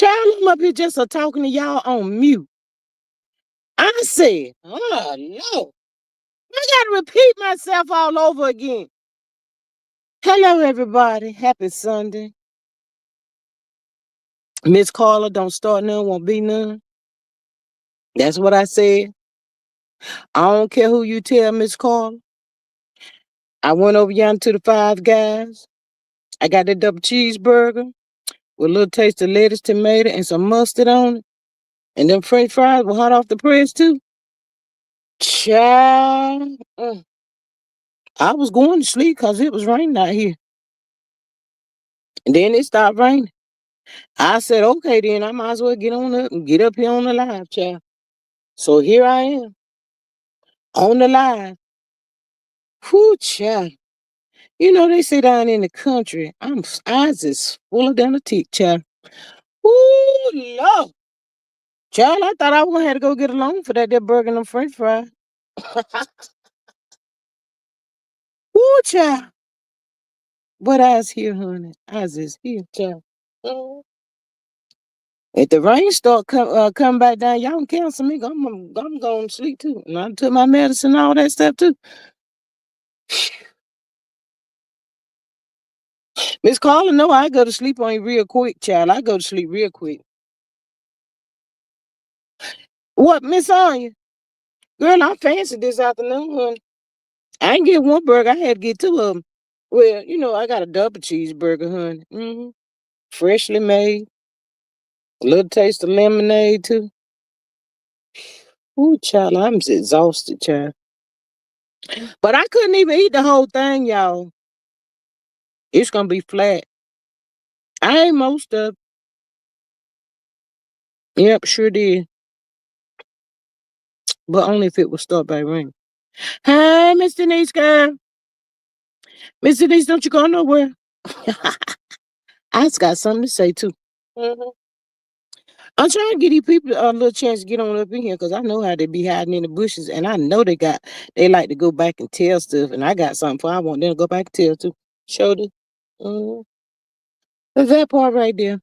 Child, I'm up here just talking to y'all on mute. I said, oh, no. I got to repeat myself all over again. Hello, everybody. Happy Sunday. Miss Carla, don't start none, won't be none. That's what I said. I don't care who you tell, Miss Carla. I went over yonder to the Five Guys. I got that double cheeseburger with a little taste of lettuce, tomato, and some mustard on it. And them french fries were hot off the press, too. Child. I was going to sleep because it was raining out here. And then it stopped raining. I said, okay, then I might as well get on up and get up here on the live, child. So here I am on the live. Whoo, child. You know, they say down in the country, eyes is fuller than a tick, child. Ooh, Lord. Child, I thought I was going to have to go get a loan for that there burger and them french fries. Ooh, child. But I's here, honey. I's is here, child. Mm. If the rain start come back down, y'all can cancel me. I'm going to sleep too. And I took my medicine and all that stuff too. Miss Carla, no, I go to sleep on you real quick, child. I go to sleep real quick. What, Miss Anya? Girl, I'm fancy this afternoon, honey. I ain't get one burger. I had to get two of them. Well, you know, I got a double cheeseburger, honey. Freshly made. A little taste of lemonade, too. Ooh, child, I'm exhausted, child. But I couldn't even eat the whole thing, y'all. It's going to be flat. I ate most of it. Yep, sure did. But only if it would start by rain. Hey, Miss Denise, girl. Miss Denise, don't you go nowhere. I just got something to say, too. Mhm. I'm trying to give these people a little chance to get on up in here because I know how they be hiding in the bushes, and I know they like to go back and tell stuff, and I got something for I want them to go back and tell too. Show them. That part right there.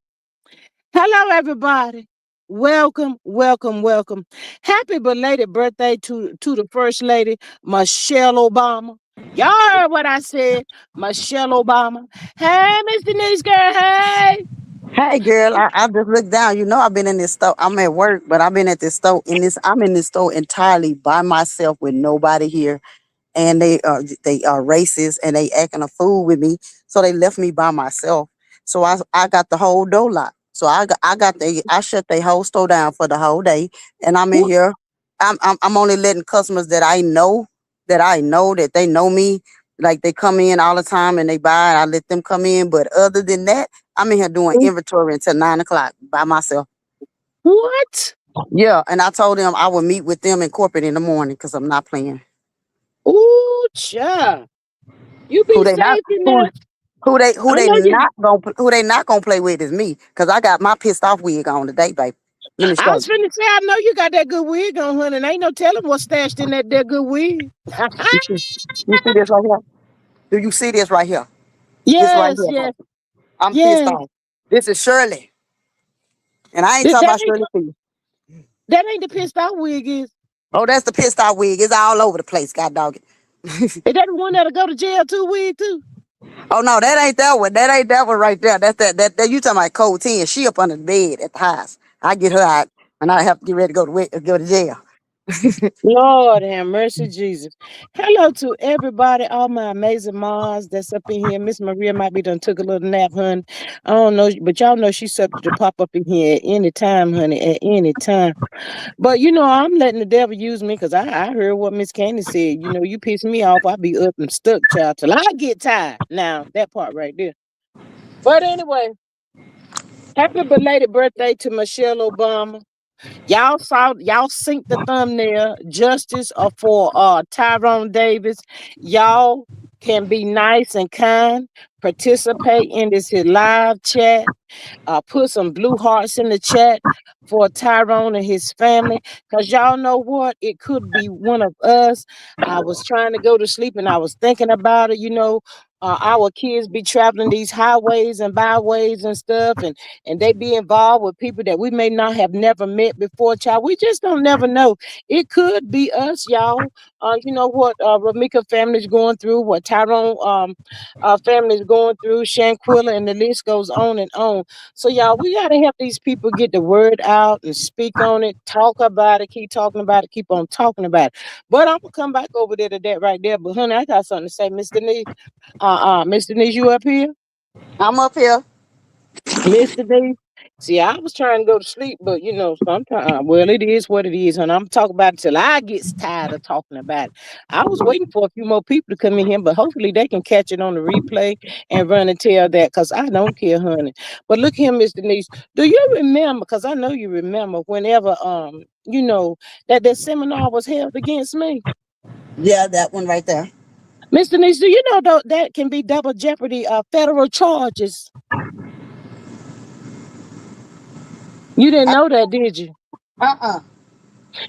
Hello, everybody. Welcome, welcome, welcome. Happy belated birthday to the First Lady, Michelle Obama. Y'all heard what I said, Michelle Obama. Hey, Miss Denise, girl, hey. Hey girl, I just looked down. You know I've been in this store. I'm at work, but I've been at this store I'm in this store entirely by myself with nobody here. And they are racist and they acting a fool with me. So they left me by myself. So I got the whole door locked. So I shut the whole store down for the whole day. And I'm in What? here. I'm only letting customers that I know that they know me. Like they come in all the time and they buy and I let them come in. But other than that, I'm in here doing inventory until 9 o'clock by myself. What? Yeah, and I told them I would meet with them in corporate in the morning because I'm not playing. Ooh, child. You be Who they not safe in who there. who they who I they know you. not gonna who they not gonna play with is me because I got my pissed off wig on today, baby. Let me I show was you. finna say, I know you got that good wig on, honey, and ain't no telling what's stashed in that good wig. You see this right here? Do you see this right here? This right Yes, here, yes, baby. I'm pissed yes. off. This is Shirley, and I ain't That, talking that about ain't Shirley P. that ain't the pissed off wig, is Oh, that's the pissed off wig. It's all over the place. God dog it. is that the one that'll go to jail too, wig too? Oh no, that ain't that one. That ain't that one right there. That's that you talking about Code 10. She up under the bed at the house. I get her out and I have to get ready to go to jail. Lord have mercy, Jesus. Hello to everybody, all my amazing moms that's up in here. Miss Maria might be done took a little nap, honey. I don't know, but y'all know she's subject to pop up in here at any time, honey, at any time. But you know, I'm letting the devil use me because I heard what Miss Candy said. You know, you piss me off, I'll be up and stuck, child, till I get tired. Now, that part right there. But anyway, happy belated birthday to Michelle Obama. Y'all synced the thumbnail. Justice for Tyrone Davis. Y'all can be nice and kind. Participate in this here live chat. Put some blue hearts in the chat for Tyrone and his family. Cause y'all know what? It could be one of us. I was trying to go to sleep and I was thinking about it, you know. our kids be traveling these highways and byways and stuff, and they be involved with people that we may not have never met before, child. We just don't never know. It could be us, y'all. You know what Ramika family's going through, what Tyrone family's going through, Shanquilla, and the list goes on and on. So y'all, we gotta help these people get the word out and speak on it, talk about it, keep talking about it, keep on talking about it. But I'm gonna come back over there to that right there. But honey, I got something to say, Mr. Nee. Mr. Niche, you up here? I'm up here. Mr. D. See, I was trying to go to sleep, but you know, sometimes, well, it is what it is, and I'm talking about it till I get tired of talking about it. I was waiting for a few more people to come in here, but hopefully they can catch it on the replay and run and tell that, because I don't care, honey. But look here, Mr. Niece, do you remember? Because I know you remember whenever you know that seminar was held against me. Yeah, that one right there. Mr. Niece, do you know though that can be double jeopardy federal charges? You didn't know that, did you? Uh-uh.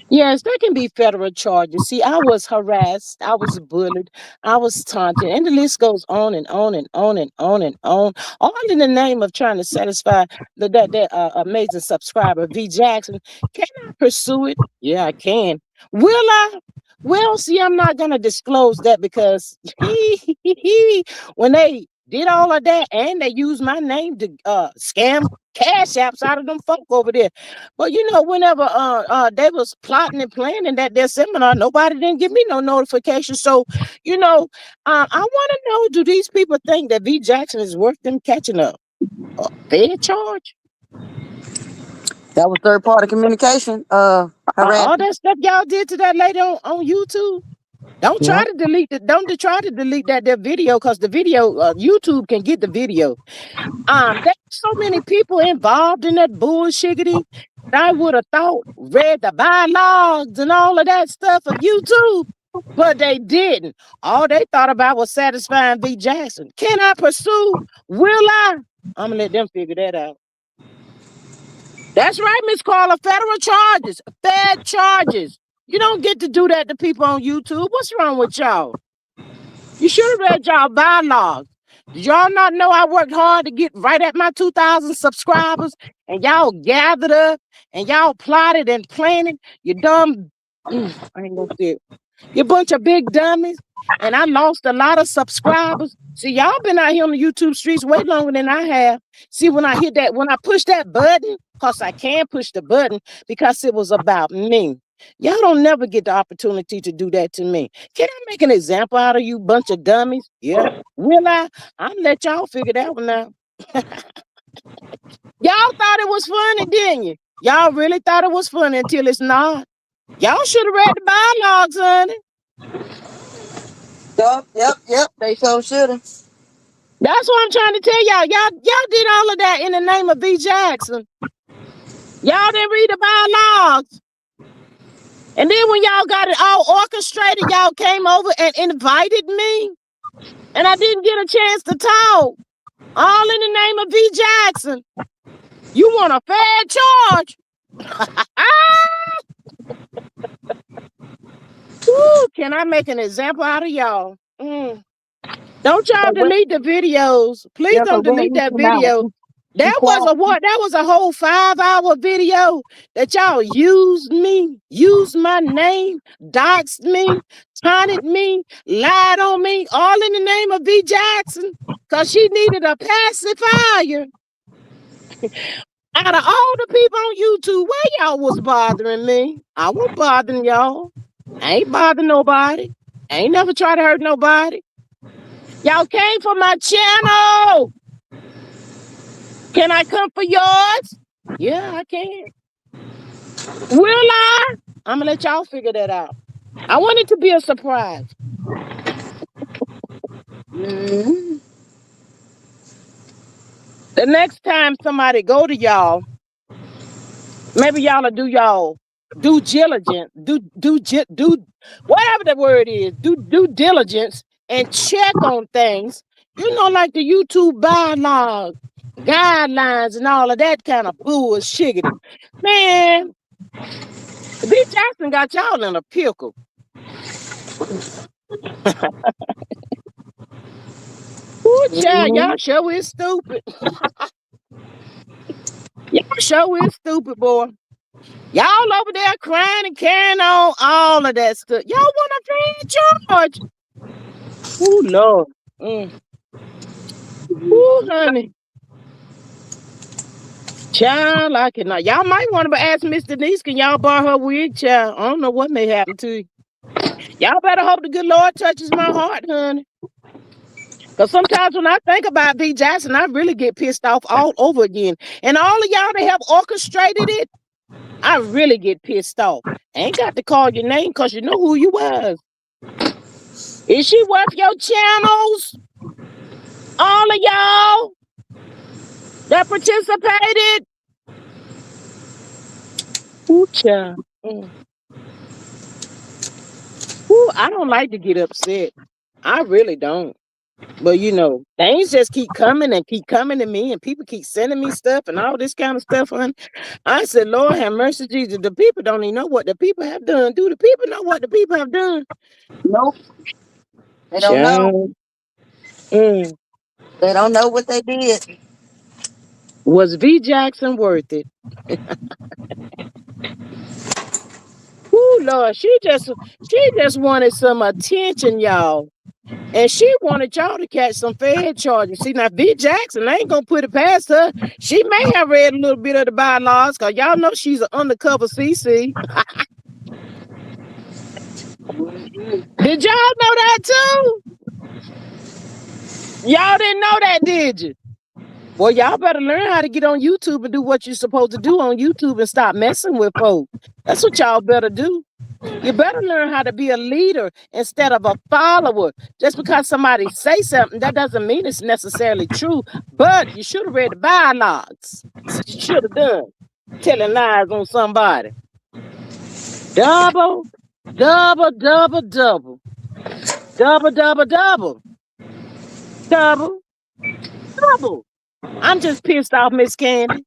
Yes, there can be federal charges. See, I was harassed, I was bullied, I was taunted, and the list goes on and on and on and on and on, all in the name of trying to satisfy that amazing subscriber, V Jackson. Can I pursue it? Yeah, I can. Will I? Well, see, I'm not gonna disclose that because when they did all of that and they used my name to scam cash apps out of them folk over there. But you know, whenever they was plotting and planning that their seminar, nobody didn't give me no notification. So, you know, I want to know: do these people think that V Jackson is worth them catching a fair charge? That was third party communication. All Harassment. that stuff y'all did to that lady on YouTube. Don't try Yeah. to delete it. Don't try to delete that video, because the video YouTube can get the video. There's so many people involved in that bullshiggity that I would have thought read the bylaws and all of that stuff of YouTube, but they didn't. All they thought about was satisfying V Jackson. Can I pursue? Will I? I'm gonna let them figure that out. That's right, Miss Carla. Federal charges, Fed charges. You don't get to do that to people on YouTube. What's wrong with y'all? You should have read y'all bylaws. Did y'all not know I worked hard to get right at my 2,000 subscribers? And y'all gathered up and y'all plotted and planned. You dumb, I ain't gonna say it. You bunch of big dummies. And I lost a lot of subscribers. See, y'all been out here on the YouTube streets way longer than I have. See, when I hit that, when I push that button, because I can push the button because it was about me. Y'all don't never get the opportunity to do that to me. Can I make an example out of you bunch of dummies? Yeah. Will I? I'm let y'all figure that one out. Y'all thought it was funny, didn't you? Y'all really thought it was funny until it's not. Y'all should have read the bylaws, honey. Yep. They so shoulda. That's what I'm trying to tell y'all. Y'all did all of that in the name of V Jackson. Y'all didn't read the bylaws. And then when y'all got it all orchestrated, y'all came over and invited me. And I didn't get a chance to talk. All in the name of V Jackson. You want a fair charge? Ooh, can I make an example out of y'all? Don't So y'all when, delete the videos. Please yeah, so don't when delete it that come out, video. be That was quiet. a what? That was a whole 5-hour video that y'all used me, used my name, doxed me, taunted me, lied on me, all in the name of V Jackson, because she needed a pacifier. Out of all the people on YouTube, where y'all was bothering me? I wasn't bothering y'all. I ain't bothering nobody. I ain't never tried to hurt nobody. Y'all came for my channel. Can I come for yours? Yeah, I can. Will I? I'm gonna let y'all figure that out. I want it to be a surprise. Mm-hmm. The next time somebody go to y'all, maybe y'all will do y'all due diligence, do whatever the word is, do due diligence and check on things. You know, like the YouTube bylaws, guidelines, and all of that kind of bullshit. Man, B. Jackson got y'all in a pickle. Child, Mhm. y'all show is stupid. Y'all show is stupid, boy. Y'all over there crying and carrying on all of that stuff. Y'all want a fair charge. Ooh, Lord. Mm. Ooh, honey. Child, I cannot. Y'all might want to ask Miss Denise, can y'all borrow her wig, child? I don't know what may happen to you. Y'all better hope the good Lord touches my heart, honey. Because sometimes when I think about V. Jackson, I really get pissed off all over again. And all of y'all that have orchestrated it, I really get pissed off. I ain't got to call your name because you know who you was. Is she worth your channels? All of y'all that participated? Ooh, child. Ooh, I don't like to get upset. I really don't. But you know, things just keep coming and keep coming to me, and people keep sending me stuff and all this kind of stuff. And I said, Lord have mercy, Jesus. The people don't even know what the people have done. Do the people know what the people have done? Nope, they don't know. Child. Mm. They don't know what they did. Was V. Jackson worth it? Ooh, Lord, she just wanted some attention, y'all. And she wanted y'all to catch some Fed charges. See, now V. Jackson ain't gonna put it past her. She may have read a little bit of the bylaws, cause y'all know she's an undercover CC. Did y'all know that too? Y'all didn't know that, did you? Well, y'all better learn how to get on YouTube and do what you're supposed to do on YouTube and stop messing with folks. That's what y'all better do. You better learn how to be a leader instead of a follower. Just because somebody say something, that doesn't mean it's necessarily true. But you should have read the bylaws. That's what you should have done. Telling lies on somebody. Double, double, double, double. Double, double, double. Double, double. I'm just pissed off, Miss Candy.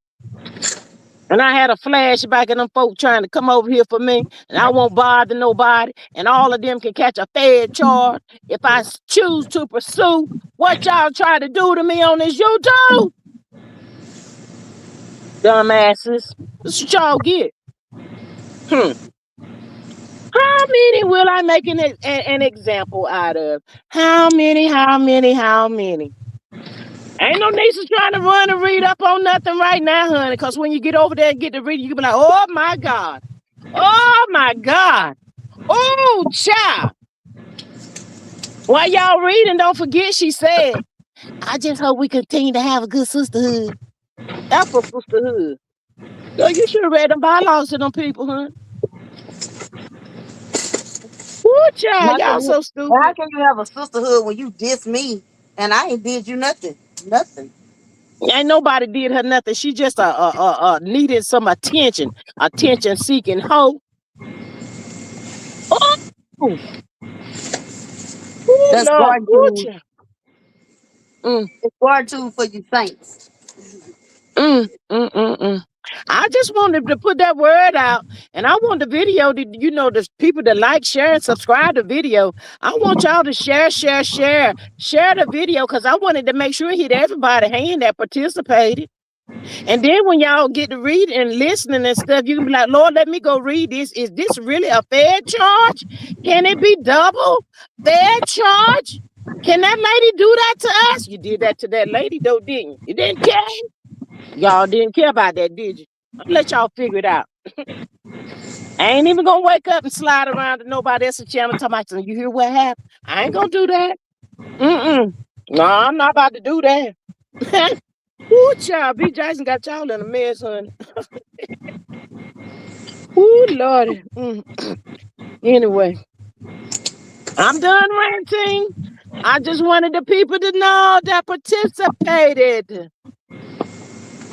And I had a flashback of them folk trying to come over here for me, and I won't bother nobody, and all of them can catch a Fed charge if I choose to pursue what y'all try to do to me on this YouTube. Dumbasses. This is what y'all get. Hmm. How many will I make an example out of? How many, how many, how many? Ain't no Nisha trying to run and read up on nothing right now, honey, because when you get over there and get to read, you can be like, oh my God. Oh my God. Oh, child. While y'all reading, don't forget she said, I just hope we continue to have a good sisterhood. That's for sisterhood. Girl, you should have read them bylaws to them people, huh? Ooh, child, How can y'all you, so how stupid. can you have a sisterhood when you diss me and I ain't did you nothing? Nothing. Ain't nobody did her nothing. She just needed some attention, attention seeking hoe. Oh, ooh, That's Lord, ooh, gratitude. child. Mm. It's gratitude for you saints. Mm, mm, mm, mm. I just wanted to put that word out, and I want the video to, you know, the people that like, share, and subscribe to the video. I want y'all to share, share, share, share the video because I wanted to make sure it hit everybody hand that participated. And then when y'all get to read and listening and stuff, you can be like, Lord, let me go read this. Is this really a fair charge? Can it be double fair charge? Can that lady do that to us? You did that to that lady, though, didn't you? You didn't care. Y'all didn't care about that, did you? I'll let y'all figure it out. I ain't even gonna wake up and slide around to nobody else's channel talking about you hear what happened. I ain't gonna do that. Mm-mm. No, I'm not about to do that. Ooh, child, B. Jason got y'all in a mess, honey. Ooh, Lordy. Anyway, I'm done ranting. I just wanted the people to know that participated.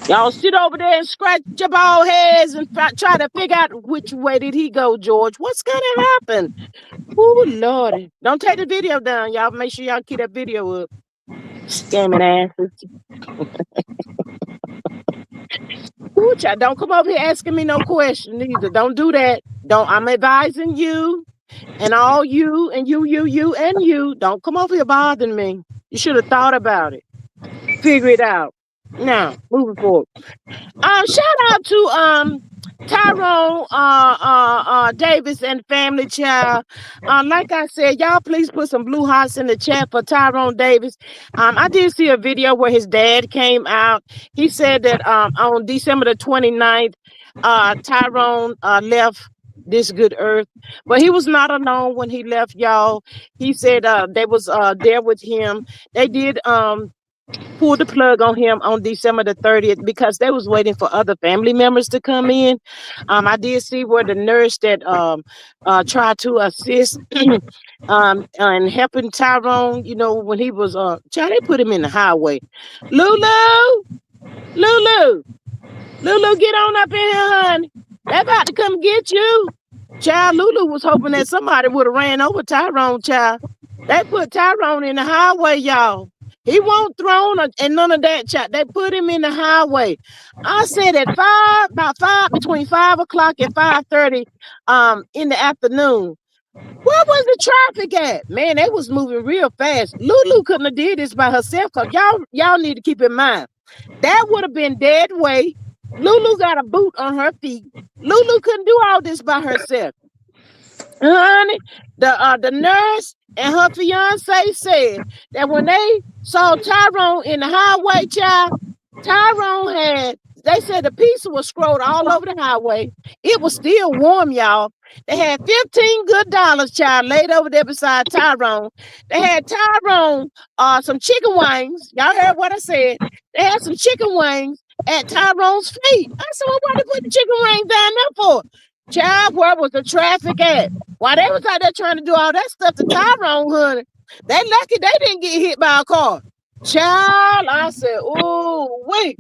Y'all sit over there and scratch your bald heads and try to figure out which way did he go, George. What's gonna happen? Oh Lordy. Don't take the video down, y'all. Make sure y'all keep that video up. Scamming asses. Ooh, child, don't come over here asking me no question either. Don't do that. Don't I'm advising you and all you and you and you. Don't come over here bothering me. You should have thought about it. Figure it out. Now, moving forward. Shout out to Tyrone Davis and family child. Like I said, y'all please put some blue hearts in the chat for Tyrone Davis. I did see a video where his dad came out. He said that on December the 29th, Tyrone left this good earth. But he was not alone when he left, y'all. He said they was there with him. They did pulled the plug on him on December the 30th because they was waiting for other family members to come in. I did see where the nurse that tried to assist and helping Tyrone, you know, when he was child, they put him in the highway. Lulu, Lulu, Lulu, get on up in here, honey. They about to come get you. Child, Lulu was hoping that somebody would have ran over Tyrone, child. They put Tyrone in the highway, y'all. He won't thrown and none of that, child. They put him in the highway. I said at between 5 o'clock and 5:30 in the afternoon. Where was the traffic at? Man, they was moving real fast. Lulu couldn't have did this by herself because y'all need to keep in mind. That would have been dead weight. Lulu got a boot on her feet. Lulu couldn't do all this by herself. Honey, the nurse and her fiance said that when they saw Tyrone in the highway, child, Tyrone had, they said the pizza was scrolled all over the highway. It was still warm, y'all. They had $15 good, child, laid over there beside Tyrone. They had Tyrone some chicken wings. Y'all heard what I said. They had some chicken wings at Tyrone's feet. I said, well, why they put the chicken wings down there for? Child, where was the traffic at? While they was out there trying to do all that stuff to Tyrone, honey, they lucky they didn't get hit by a car. Child, I said, oh, wait.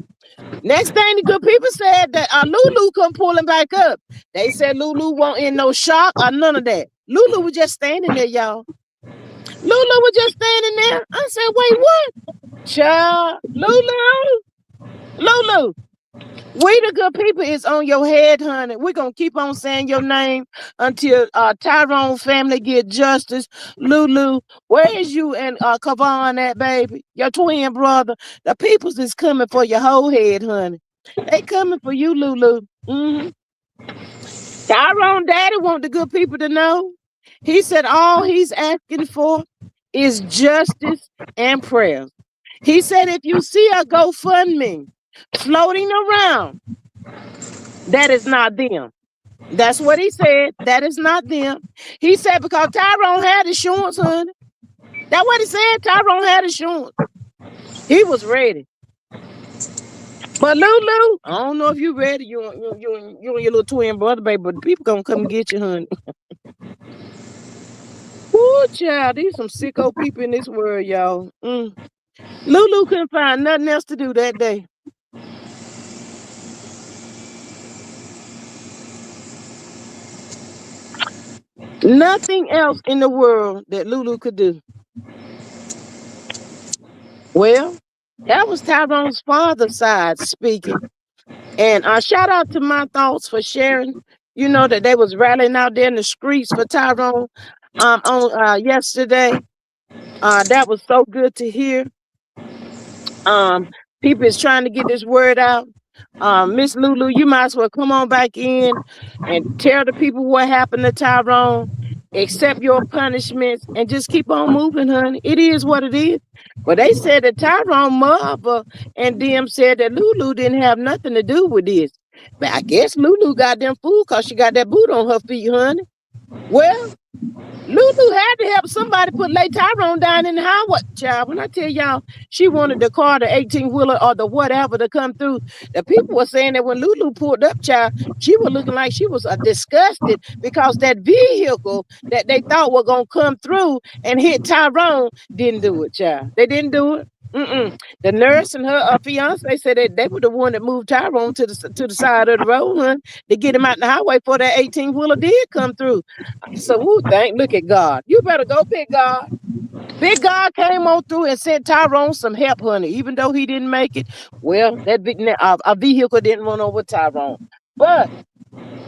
Next thing the good people said that Lulu come pulling back up. They said Lulu won't in no shock or none of that. Lulu was just standing there, y'all. Lulu was just standing there. I said, wait, what? Child, Lulu. We the good people is on your head, honey. We're going to keep on saying your name until Tyrone family get justice. Lulu, where is you and Kavan at, baby? Your twin brother. The peoples is coming for your whole head, honey. They coming for you, Lulu. Mm-hmm. Tyrone daddy want the good people to know. He said all he's asking for is justice and prayers. He said if you see a GoFundMe floating around, that is not them. That's what he said. That is not them. He said because Tyrone had insurance, honey. That's what he said. Tyrone had insurance. He was ready. But Lulu, I don't know if you ready. You and your little twin brother, baby, but the people gonna come and get you, honey. Ooh, child, these some sicko people in this world, y'all. Lulu couldn't find nothing else to do that day. Nothing else in the world that Lulu could do. Well, that was Tyrone's father's side speaking. And shout out to My Thoughts for sharing, you know, that they was rallying out there in the streets for Tyrone on yesterday. That was so good to hear. People is trying to get this word out. Miss Lulu, you might as well come on back in and tell the people what happened to Tyrone, accept your punishments, and just keep on moving, honey. It is what it is. But they said that Tyrone mother and them said that Lulu didn't have nothing to do with this. But I guess Lulu got them fooled because she got that boot on her feet, honey. Well, Lulu had to help somebody lay Tyrone down in the highway, child. When I tell y'all, she wanted the car, the 18-wheeler or the whatever to come through. The people were saying that when Lulu pulled up, child, she was looking like she was disgusted because that vehicle that they thought was going to come through and hit Tyrone didn't do it, child. They didn't do it. The nurse and her fiance said that they were the one that moved Tyrone to the side of the road, huh, to get him out the highway before that 18-wheeler did come through. So, look at God. You better go, Big God. Big God came on through and sent Tyrone some help, honey. Even though he didn't make it, well, that a vehicle didn't run over Tyrone. But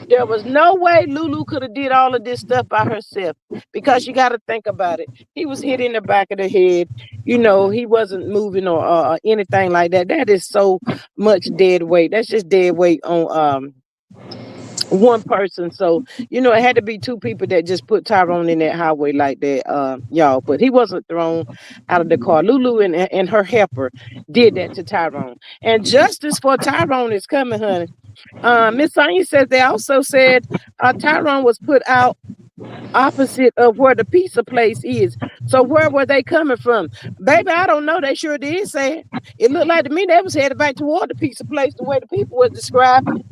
There was no way Lulu could have did all of this stuff by herself because you got to think about it. He was hit in the back of the head. You know, he wasn't moving or anything like that. That is so much dead weight. That's just dead weight on one person. So, you know, it had to be two people that just put Tyrone in that highway like that, y'all. But he wasn't thrown out of the car. Lulu and her helper did that to Tyrone. And justice for Tyrone is coming, honey. Miss Sonia says they also said Tyrone was put out opposite of where the pizza place is. So where were they coming from? Baby, I don't know. They sure did say it. It looked like to me they was headed back toward the pizza place the way the people were describing it.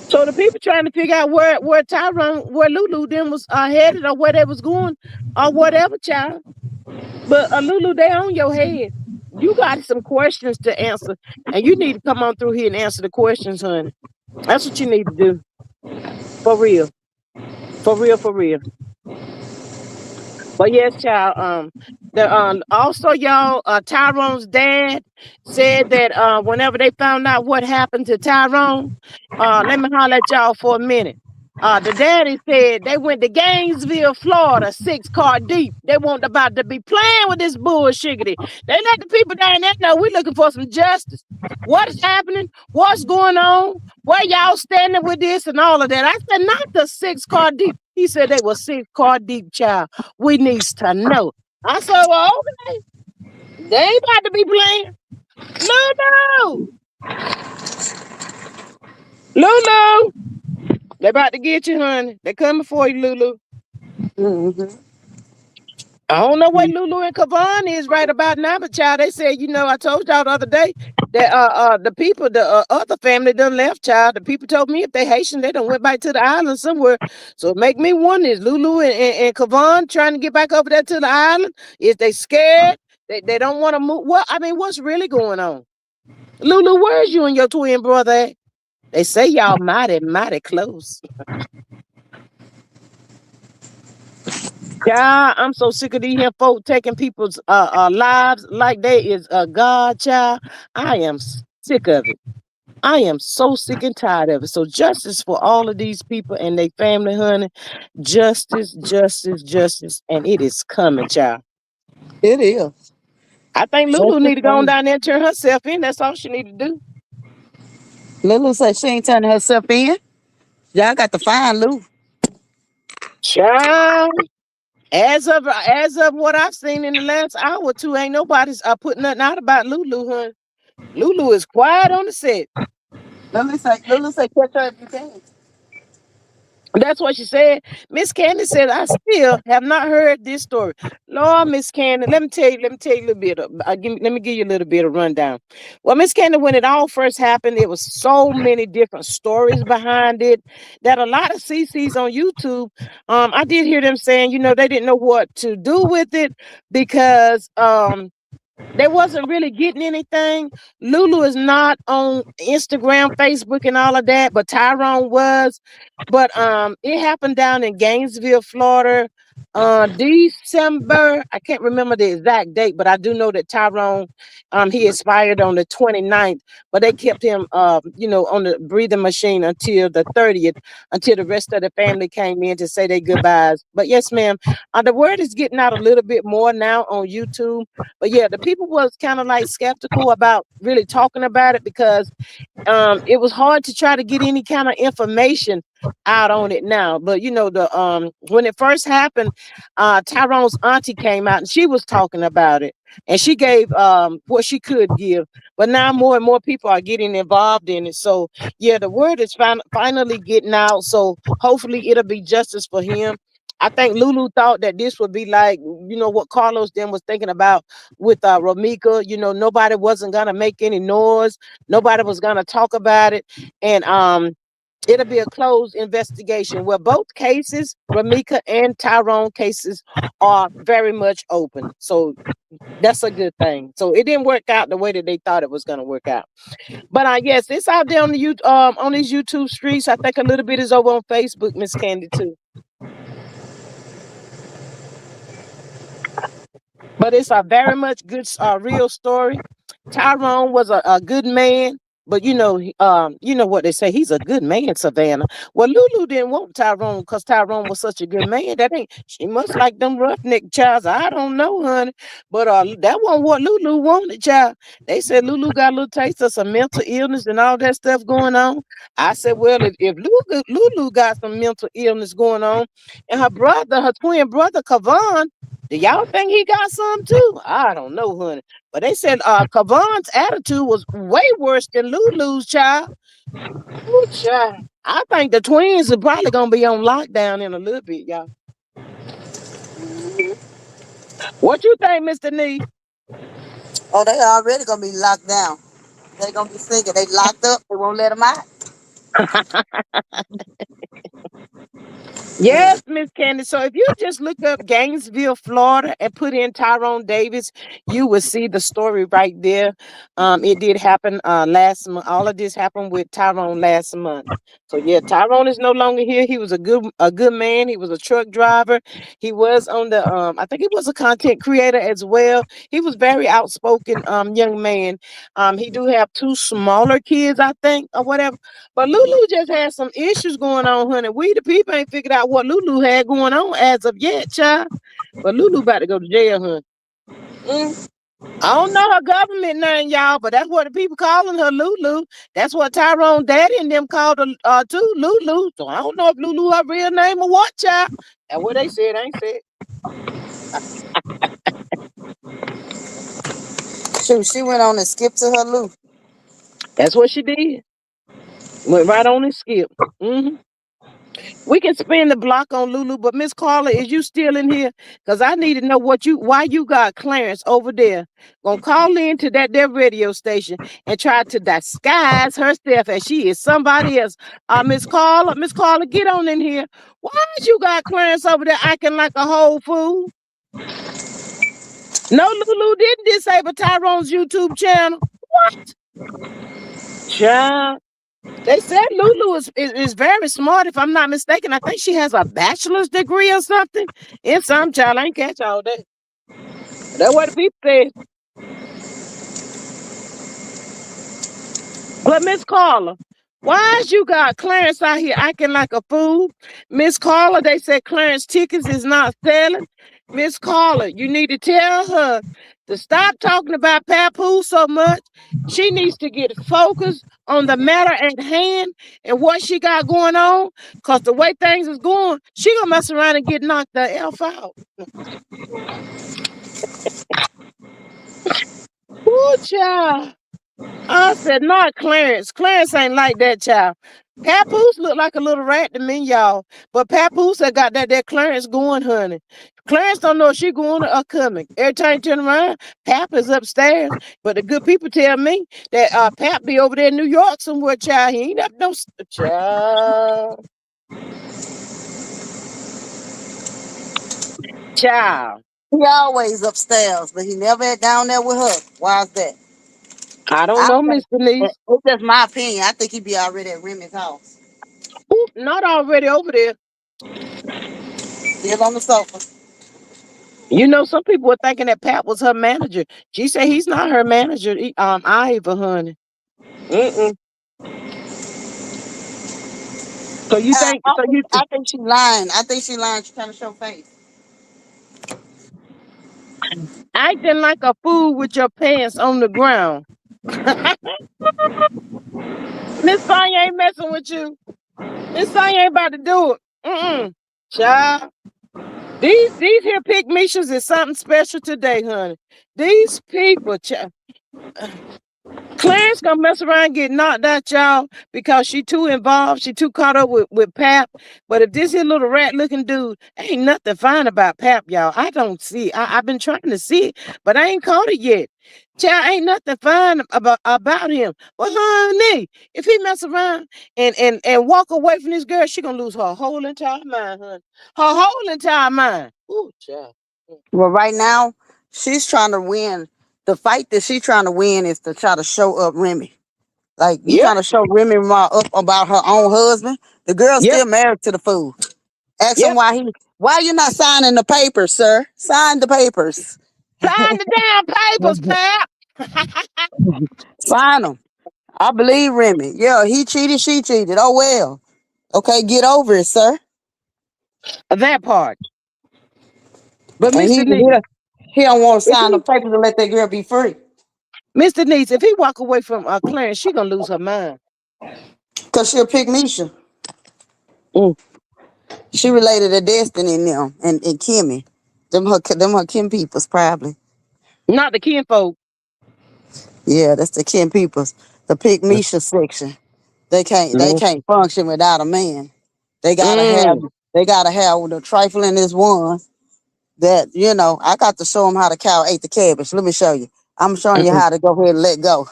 So the people trying to figure out where Tyrone, where Lulu then was headed or where they was going or whatever, child. But Lulu, they on your head. You got some questions to answer, and you need to come on through here and answer the questions, honey. That's what you need to do. For real. For real, for real. But yes, child. The also y'all, Tyrone's dad said that whenever they found out what happened to Tyrone, let me holler at y'all for a minute. The daddy said they went to Gainesville, Florida, 6 car deep. They weren't about to be playing with this bullshiggity. They let the people down there know we're looking for some justice. What is happening? What's going on? Where y'all standing with this and all of that? I said, not the 6 car deep. He said they were 6 car deep, child. We needs to know. I said, well, okay. They ain't about to be playing. Lulu! Lulu! They about to get you, honey. They coming for you, Lulu. Mm-hmm. I don't know what Lulu and Kavan is right about now, but child, they said, you know, I told y'all the other day that the people, the other family done left, child. The people told me if they Haitian, they done went back to the island somewhere. So it make me wonder, is Lulu and Kavan trying to get back over there to the island? Is they scared? They don't want to move. Well, I mean, what's really going on? Lulu, where's you and your twin brother at? They say y'all mighty, mighty close. Yeah, I'm so sick of these here folk taking people's lives like they is a god, child. I am sick of it. I am so sick and tired of it. So justice for all of these people and their family, honey. Justice, justice, justice, and it is coming, child. It is. I think Lulu Justice need to go on for down there and turn herself in. That's all she need to do. Lulu said she ain't turning herself in. Y'all got to find Lou. Child. As of what I've seen in the last hour or two, ain't nobody's putting nothing out about Lulu, honey. Lulu is quiet on the set. Lulu said catch her if you can. That's what she said. Miss Candy said, I still have not heard this story. Lord, Miss Candy, let me tell you a little bit. Let me give you a little bit of rundown. Well, Miss Candy, when it all first happened, it was so many different stories behind it that a lot of CCs on YouTube, I did hear them saying, you know, they didn't know what to do with it because they wasn't really getting anything. Lulu is not on Instagram, Facebook, and all of that, but Tyrone was. But it happened down in Gainesville, Florida, December. I can't remember the exact date, but I do know that Tyrone he expired on the 29th, but they kept him you know, on the breathing machine until the 30th, until the rest of the family came in to say their goodbyes. But yes, ma'am, the word is getting out a little bit more now on YouTube. But yeah, the people was kind of like skeptical about really talking about it because it was hard to try to get any kind of information out on it now. But you know, the when it first happened, Tyrone's auntie came out and she was talking about it. And she gave what she could give. But now more and more people are getting involved in it. So yeah, the word is finally getting out. So hopefully it'll be justice for him. I think Lulu thought that this would be like, you know, what Carlos then was thinking about with Ramika. You know, nobody wasn't gonna make any noise. Nobody was gonna talk about it. And it'll be a closed investigation where both cases, Ramika and Tyrone cases, are very much open. So that's a good thing. So it didn't work out the way that they thought it was going to work out. But yes, it's out there on the on these YouTube streets. I think a little bit is over on Facebook, Miss Candy, too. But it's a very much good, real story. Tyrone was a good man, but you know what they say, he's a good man, Savannah. Well, Lulu didn't want Tyrone because Tyrone was such a good man. That ain't she must like them roughneck child. I don't know, honey. But that wasn't what Lulu wanted, child. They said Lulu got a little taste of some mental illness and all that stuff going on. I said, well, if Lulu got some mental illness going on, and her twin brother, Kavon, do y'all think he got some too? I don't know, honey. But they said Kavon's attitude was way worse than Lulu's, child. Ooh, child. I think the twins are probably gonna be on lockdown in a little bit, y'all. What you think, Mr. Nee? Oh, they already gonna be locked down. They gonna be thinking they locked up. They won't let them out. Yes, Miss Candy. So if you just look up Gainesville, Florida, and put in Tyrone Davis, you will see the story right there. It did happen last month. All of this happened with Tyrone last month. So yeah, Tyrone is no longer here. He was a good man. He was a truck driver. He was on the I think he was a content creator as well. He was very outspoken young man. He do have two smaller kids, I think, or whatever. But Lulu just had some issues going on, honey. We the people ain't figured out what Lulu had going on as of yet, child. But Lulu about to go to jail, honey. Mm. I don't know her government name, y'all, but that's what the people calling her, Lulu. That's what Tyrone Daddy and them called her too, Lulu. So I don't know if Lulu her real name or what, child. That's what they said, ain't said. Shoot, she went on and skipped to her Lou. That's what she did. Went right on and skipped. Hmm. We can spin the block on Lulu, but Miss Carla, is you still in here? Cause I need to know why you got Clarence over there. Gonna call in to that their radio station and try to disguise herself as she is somebody else. Miss Carla, get on in here. Why you got Clarence over there acting like a whole fool? No, Lulu didn't disable Tyrone's YouTube channel. What? Child. They said Lulu is very smart, if I'm not mistaken. I think she has a bachelor's degree or something in some child. I ain't catch all that. That's what the people said. But Miss Carla, why is you got Clarence out here acting like a fool? Miss Carla, they said Clarence tickets is not selling. Miss Carla, you need to tell her to stop talking about Papoose so much. She needs to get focused on the matter at hand and what she got going on. Cause the way things is going, she gonna mess around and get knocked the F out. Ooh, child. I said, not Clarence. Clarence ain't like that, child. Papoose look like a little rat to me, y'all. But Papoose had got that Clarence going, honey. Clarence don't know if she going or coming. Every time you turn around, Pap is upstairs. But the good people tell me that Pap be over there in New York somewhere, child. He ain't up no child. Child. He always upstairs, but he never down there with her. Why is that? I don't I know, think Miss Denise. it's just my opinion. I think he be already at Remy's house, Ooh, not already over there. still on the sofa. You know, some people were thinking that Pat was her manager. She said he's not her manager. Ivor, honey. Mm-mm. So you I, think? I, So think, you I think she lying. I think she lying. She trying to show face. acting like a fool with your pants on the ground? Miss Sonya ain't messing with you. Miss Sonya ain't about to do it. Mm-mm. Child. These here pick Mishas is something special today, honey. These people, child. Clarence gonna mess around and get knocked out, y'all, because she too involved. She too caught up with Pap. But if this here little rat looking dude, ain't nothing fine about Pap, y'all. I don't see it. I've been trying to see it, but I ain't caught it yet. Child, ain't nothing fine about him. Well, honey, if he mess around and walk away from this girl, she gonna lose her whole entire mind, honey. Her whole entire mind. Ooh, child. Well, right now she's trying to win. The fight that she's trying to win is to try to show up Remy. Like you Yep, trying to show Remy Ma up about her own husband. The girl's yep. still married to the fool. Ask him Yep. why you not signing the papers, sir? Sign the papers. Sign the damn papers, Pap. Sign him. I believe Remy. Yeah, he cheated, she cheated. Oh well. Okay, get over it, sir. That part. But And Mr. Neat, he don't want to if sign the he papers to let that girl be free. Mr. Neat, if he walk away from Clarence, she gonna lose her mind. Cause she'll pick Misha. Mm. She related to Destiny and them and Kimmy. Them her Kim peoples probably. Not the kinfolk. Yeah, that's the Kim peoples. The pick Misha section. They Mm. can't function without a man. They gotta have Mm. they gotta have the trifling is one that I got to show them how the cow ate the cabbage. Let me show you. I'm showing you Mm-mm. how to go ahead and let go.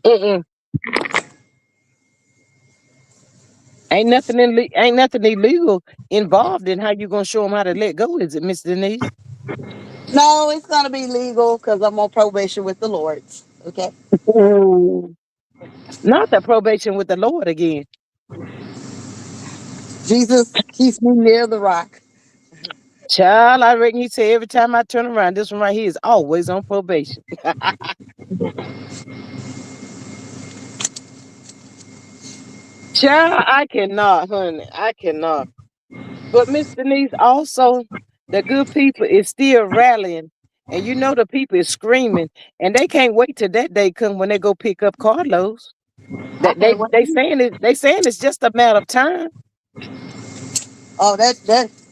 Mm-mm. Ain't nothing illegal involved in how you gonna show them how to let go, is it, Miss Denise? No, it's gonna be legal because I'm on probation with the Lord. Okay. Mm. Not the probation with the Lord again. Jesus keeps me near the rock. Child, I reckon he said every time I turn around, this one right here is always on probation. Child, I cannot, honey. I cannot. But Miss Denise, also the good people is still rallying. And you know the people is screaming. And they can't wait till that day come when they go pick up Carlos. I That can't wait. they saying it's just a matter of time. Oh,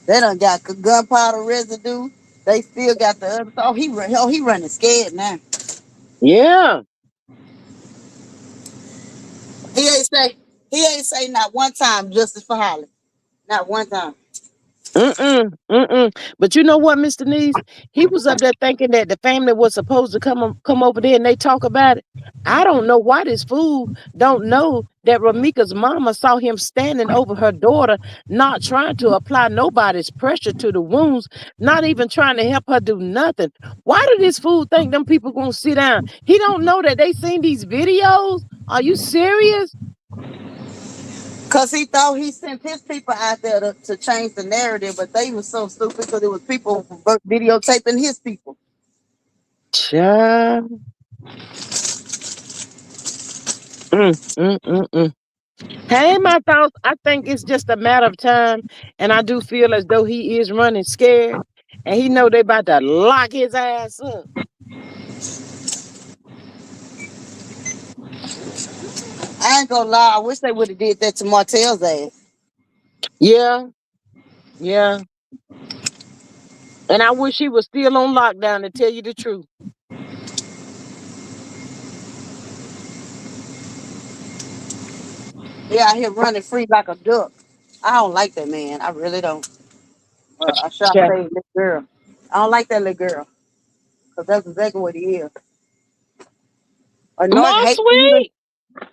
they done got gunpowder residue. They still got the other. He running scared now. Yeah. He ain't say he ain't say not one time justice for Holly. Not one time. Mm-mm, mm-mm. But you know what, Mr. Neese? He was up there thinking that the family was supposed to come over there and they talk about it. I don't know why this fool don't know that Ramika's mama saw him standing over her daughter, not trying to apply nobody's pressure to the wounds, not even trying to help her do nothing. Why do this fool think them people gonna sit down? He don't know that they seen these videos. Are you serious? Cause he thought he sent his people out there to change the narrative, but they was so stupid because it was people videotaping his people. Child. Mm, mm, mm, mm. Hey, my thoughts. I think it's just a matter of time, and I do feel as though he is running scared, and he know they about to lock his ass up. I ain't gonna lie. I wish they would have did that to Martell's ass. Yeah, yeah. And I wish he was still on lockdown to tell you the truth. He out here running free like a duck. I don't like that man. I really don't. I shall Yeah. say this girl. I don't like that little girl because that's exactly what he is. Annoyed, My hate even. sweet,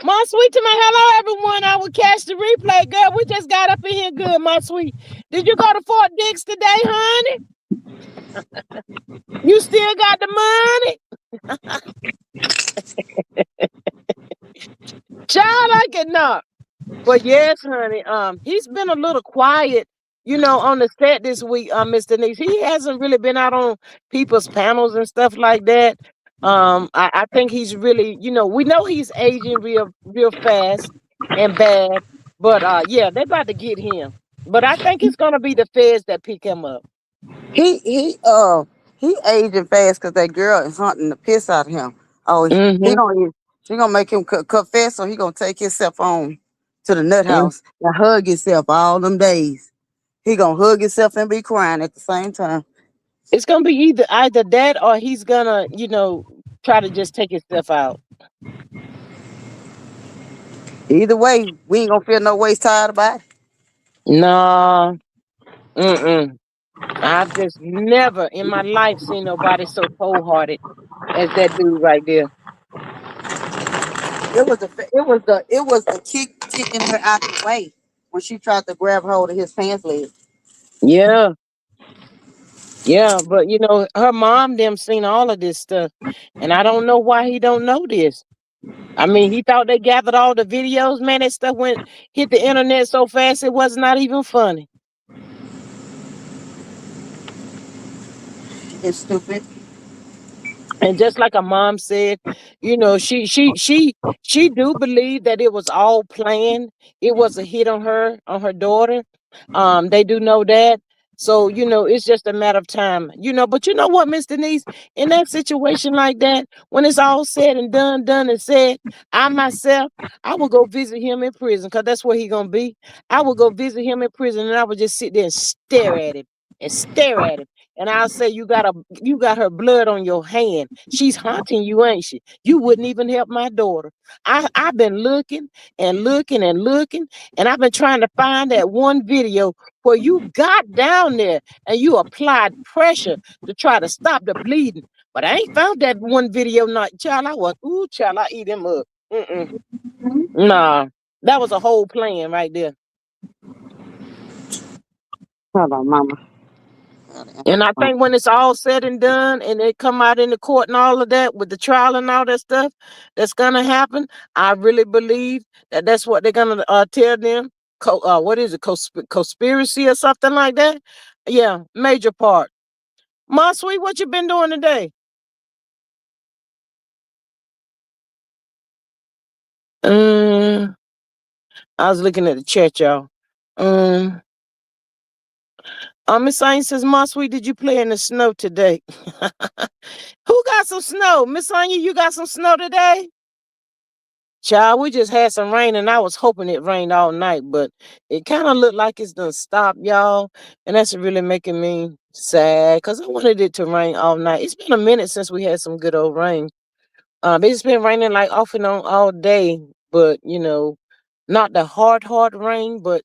my sweet to my hello everyone. I will catch the replay, girl. We just got up in here good, my sweet. Did you go to Fort Dix today, honey? You still got the money? Child, I cannot. But yes, honey, he's been a little quiet, on the set this week, Mr. Denise. He hasn't really been out on people's panels and stuff like that. I think he's really, we know he's aging real fast and bad, but yeah, they're about to get him. But I think it's gonna be the feds that pick him up. He he uh he aging fast because that girl is hunting the piss out of him. Oh, he Mm-hmm. gonna she gonna make him confess, so he gonna take himself on to the nut Mm. house and hug himself all them days. He gonna hug himself and be crying at the same time. It's gonna be either that or he's gonna, try to just take himself out. Either way, we ain't gonna feel no waste tired about it. No. Mm-mm. I've just never in my life seen nobody so cold hearted as that dude right there. It was the kick kicking her out the way when she tried to grab hold of his pants leg. Yeah, yeah, but her mom them seen all of this stuff, and I don't know why he don't know this. I mean, he thought they gathered all the videos. Man, that stuff went hit the internet so fast it was not even funny. It's stupid. And just like a mom said, she do believe that it was all planned. It was a hit on her daughter. They do know that. So, it's just a matter of time. But you know what, Miss Denise, in that situation like that, when it's all said and done and said, I myself, I will go visit him in prison because that's where he gonna be. I will go visit him in prison and I would just sit there and stare at him and stare at him. And I'll say, you got her blood on your hand. She's haunting you, ain't she? You wouldn't even help my daughter. I've been looking and looking and looking, and I've been trying to find that one video where you got down there and you applied pressure to try to stop the bleeding. But I ain't found that one video. Not child. I was child. I eat him up. Mm-mm. Nah, that was a whole plan right there. Hold on, mama. And I think when it's all said and done and they come out in the court and all of that with the trial and all that stuff that's going to happen, I really believe that that's what they're going to tell them. What is it? Conspiracy or something like that? Yeah, major part. Ma Sweet, what you been doing today? Um, I was looking at the chat, y'all. Um, Miss Anya says, Ma Sweet, did you play in the snow today? Who got some snow? Miss Anya, you got some snow today? Child, we just had some rain and I was hoping it rained all night, but it kind of looked like it's done stopped, y'all. And that's really making me sad because I wanted it to rain all night. It's been a minute since we had some good old rain. It's been raining like off and on all day, but not the hard rain, but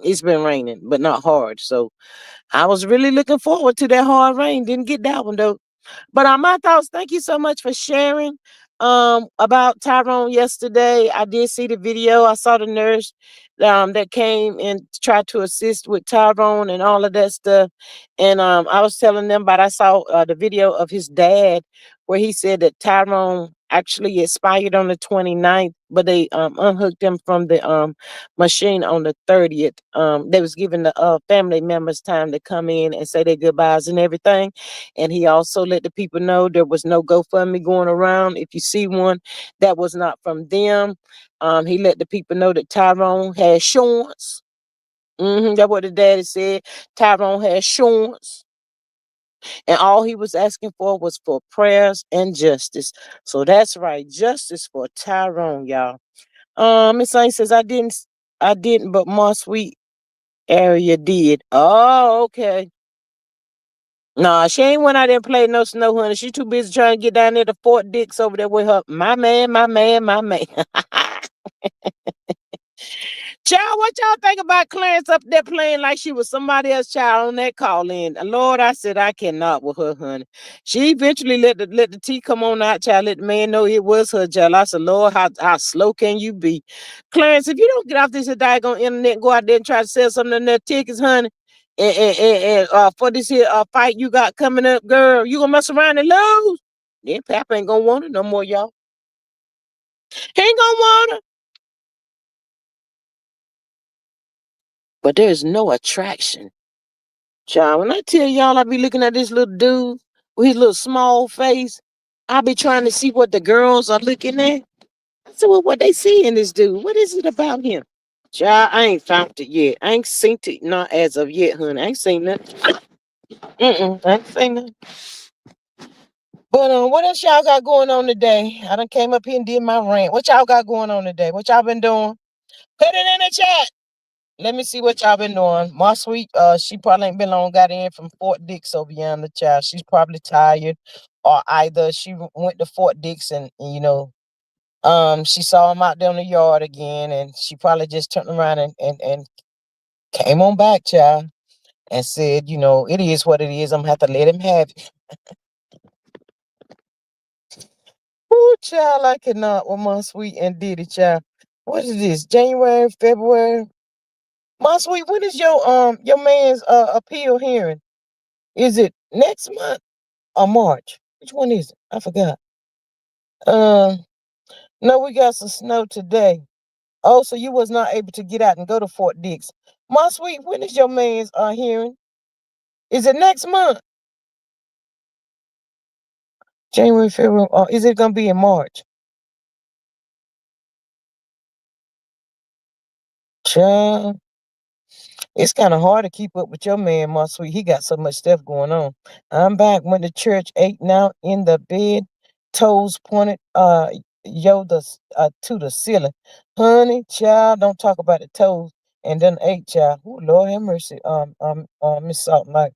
it's been raining, but not hard. So I was really looking forward to that hard rain. Didn't get that one though. But my thoughts, thank you so much for sharing about Tyrone yesterday. I did see the video. I saw the nurse that came and tried to assist with Tyrone and all of that stuff. And I was telling them about I saw the video of his dad where he said that Tyrone actually expired on the 29th, but they unhooked him from the machine on the 30th. They was giving the family members time to come in and say their goodbyes and everything. And he also let the people know there was no GoFundMe going around. If you see one, that was not from them. He let the people know that Tyrone had insurance. That's what the daddy said. Tyrone had insurance. And all he was asking for was for prayers and justice. So that's right. Justice for Tyrone, y'all. Miss Saint says I didn't, but my sweet area did. Oh, okay. Nah, she ain't went out there and played no snow, honey. She too busy trying to get down there to Fort Dix over there with her. My man, my man, my man. Child, what y'all think about Clarence up there playing like she was somebody else's child on that call in? Lord, I said I cannot with her, honey. She eventually let the tea come on out, child. Let the man know it was her child. I said, Lord, how slow can you be? Clarence, if you don't get off this daggone internet and go out there and try to sell some of their tickets, honey, and for this here fight you got coming up, girl, you gonna mess around and lose. Then Papa ain't gonna want it no more, y'all. He ain't gonna want it. But there's no attraction. Child, when I tell y'all I be looking at this little dude with his little small face, I be trying to see what the girls are looking at. I said, well, what they see in this dude? What is it about him? Child, I ain't found it yet. I ain't seen it, not as of yet, honey. I ain't seen nothing. I ain't seen nothing. But what else y'all got going on today? I done came up here and did my rant. What y'all got going on today? What y'all been doing? Put it in the chat. Let me see what y'all been doing. My sweet, she probably ain't been long got in from Fort Dix over yonder, child. She's probably tired, or either she went to Fort Dix and she saw him out there in the yard again, and she probably just turned around and came on back, child, and said, it is what it is. I'm gonna have to let him have it. Ooh, child, I cannot with my sweet and Diddy, child. What is this? January, February? My sweet, when is your man's appeal hearing? Is it next month or March? Which one is it? I forgot. Um, no, we got some snow today. Oh, so you was not able to get out and go to Fort Dix. My sweet, when is your man's hearing? Is it next month? January, February. Is it gonna be in March? Child, it's kind of hard to keep up with your man, my sweet. He got so much stuff going on. I'm back. Went to church. Ate now in the bed, toes pointed. To the ceiling. Honey, child, don't talk about the toes. And then ate, child. Oh Lord have mercy. Miss Salt like.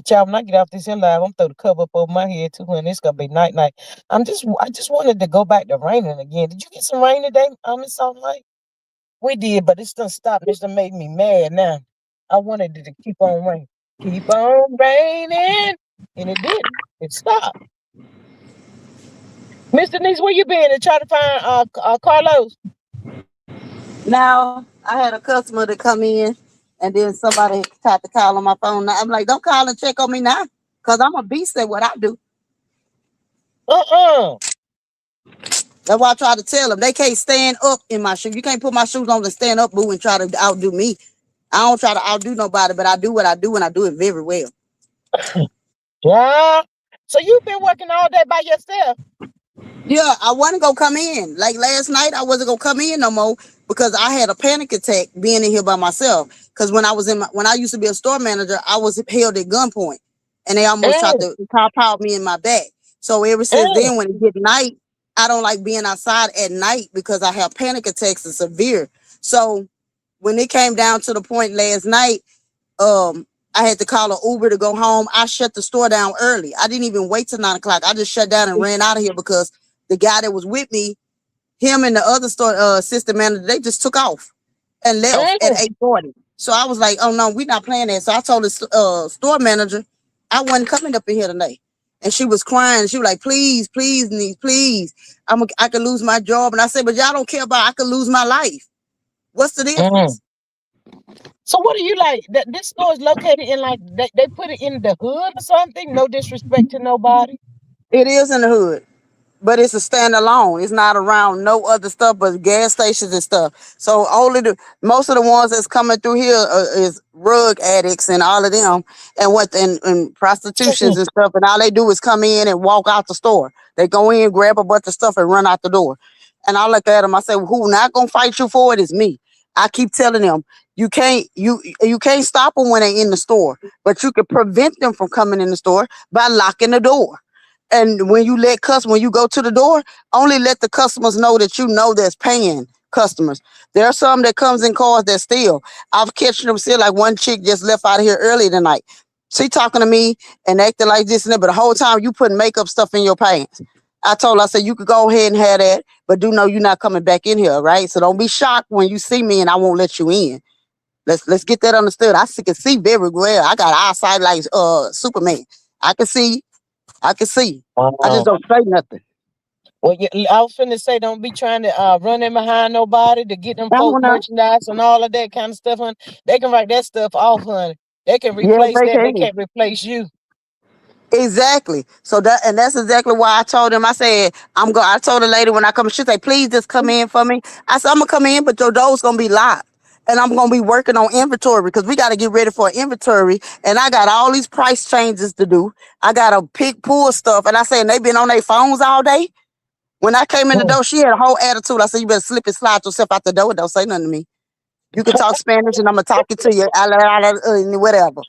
Child, when I get off this here live, I'm throw the cover up over my head too, honey. It's gonna be night night. I just wanted to go back to raining again. Did you get some rain today, Miss Salt like? We did, but it's done stopped. It's done made me mad now. I wanted it to keep on raining. Keep on raining. And it didn't. It stopped. Mr. Niece, where you been to try to find Carlos? Now I had a customer to come in, and then somebody tried to call on my phone. Now I'm like, don't call and check on me now, cause I'm a beast at what I do. Uh-uh. That's why I try to tell them they can't stand up in my shoes. You can't put my shoes on and stand up, boo, and try to outdo me. I don't try to outdo nobody, but I do what I do, and I do it very well. Yeah. So you've been working all day by yourself? Yeah, I wasn't gonna come in. Like last night, I wasn't gonna come in no more because I had a panic attack being in here by myself. Because when I used to be a store manager, I was held at gunpoint, and they almost tried Mm, to cop out me in my back. So ever since mm, then, when it get night, I don't like being outside at night because I have panic attacks and severe. So when it came down to the point last night, um I had to call an Uber to go home. I shut the store down early. I didn't even wait till 9 o'clock. I just shut down and ran out of here because the guy that was with me, him and the other store assistant manager, they just took off and left at mm, 8:40. So I was like, oh no, we're not playing that. So I told the store manager I wasn't coming up in here tonight. And she was crying. She was like, please, please, niece, please. I could lose my job. And I said, but y'all don't care about I could lose my life. What's the mm. difference? So what do you like? This store is located in like they put it in the hood or something? No disrespect to nobody. It is in the hood, but it's a standalone. It's not around no other stuff but gas stations and stuff. So only the most of the ones that's coming through here is rug addicts and all of them, and prostitutions Mm, and stuff. And all they do is come in and walk out the store. They go in, grab a bunch of stuff, and run out the door. And I look at them. I say, well, "Who not gonna fight you for it is me." I keep telling them, you can't stop them when they in the store, but you can prevent them from coming in the store by locking the door. And when you go to the door, only let the customers know that you know there's paying customers. There are some that comes in cars that steal. I've catched them still. Like one chick just left out of here early tonight. She talking to me and acting like this and that, but the whole time you putting makeup stuff in your pants. I told her, I said, you could go ahead and have that, but do know you're not coming back in here, right? So don't be shocked when you see me and I won't let you in. Let's get that understood. Can see very well. I got eyesight like Superman. I can see. I can see. I just wow. don't say nothing. Well, I was finna say, don't be trying to run in behind nobody to get them I folk don't know. merchandise and all of that kind of stuff, honey. They can write that stuff off, honey. They can Yes, replace they that. They can. can't replace you. Exactly. That's exactly why I told him. I said, I told the lady when I come, she said, please just come in for me. I said, I'm gonna come in, but your door's gonna be locked. And I'm gonna be working on inventory because we gotta get ready for inventory. And I got all these price changes to do. I gotta pick pull stuff. And I said, and they been on their phones all day. When I came in the Mm. door, she had a whole attitude. I said, you better slip and slide yourself out the door. Don't say nothing to me. You can talk Spanish and I'm gonna talk it to you. Whatever.